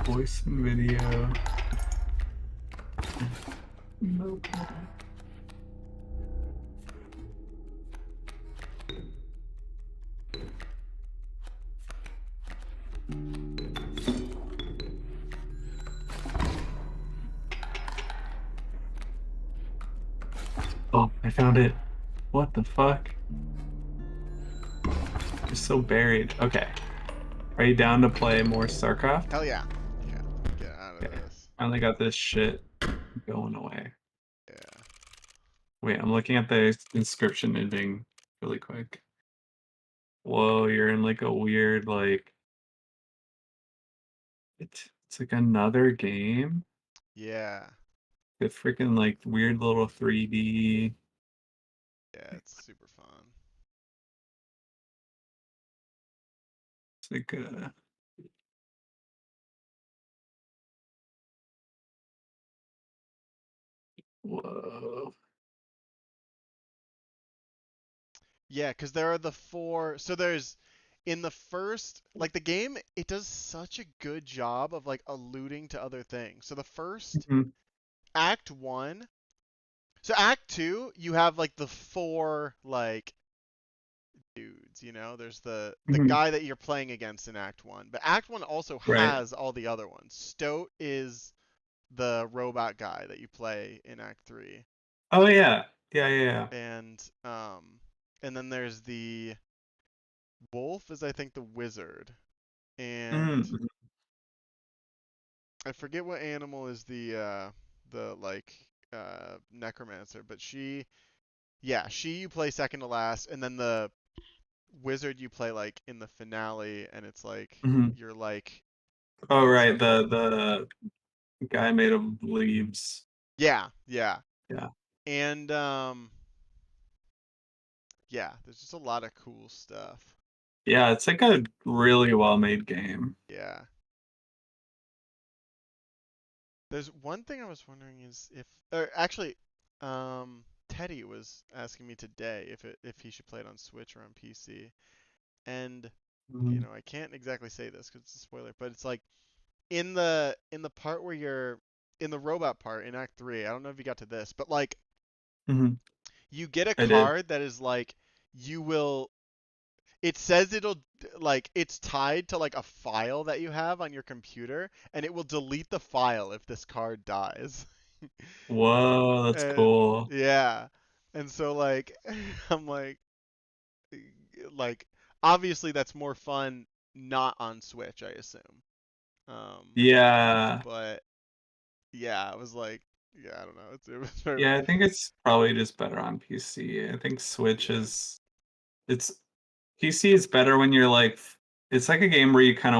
Voice and video. Nope. Oh, I found it. What the fuck? It's so buried. Okay. Are you down to play more StarCraft? Hell yeah. Yeah. Get out of Okay. this. I only got this shit going away. Yeah. Wait, I'm looking at the inscription ending really quick. Whoa, you're in like a weird like it's like another game. Yeah. The freaking like weird little 3D. Yeah, it's super fun. It's like whoa. Yeah, because there are the four. So there's in the first, like the game, it does such a good job of like alluding to other things. So the first Mhm. Act 1. So Act 2, you have like the four like dudes, you know? There's the Mhm. guy that you're playing against in Act 1. But Act 1 also Right. has all the other ones. Stoat is the robot guy that you play in Act 3. Oh yeah. Yeah. And then there's the wolf is I think the wizard. And Mhm. I forget what animal is the like necromancer, but she you play second to last, and then the wizard you play like in the finale, and it's like Mhm. you're like Oh right, some the guy made of leaves. yeah. Yeah. And yeah, there's just a lot of cool stuff. Yeah, it's like a really well-made game. Yeah. There's one thing I was wondering is if, or actually, Teddy was asking me today if he should play it on Switch or on PC, and you Mhm. know I can't exactly say this because it's a spoiler, but it's like in the part where you're in the robot part in Act 3. I don't know if you got to this, but like Mhm. you get a I did. card that is like you will it says it'll like it's tied to like a file that you have on your computer, and it will delete the file if this card dies. Whoa, that's And, cool. yeah, and so like I'm like obviously that's more fun not on Switch, I assume. Yeah. But yeah, I was like, yeah, I don't know. It was very Yeah, I think it's probably just better on PC. I think Switch is it's PC is better when you're like it's like a game where you kind of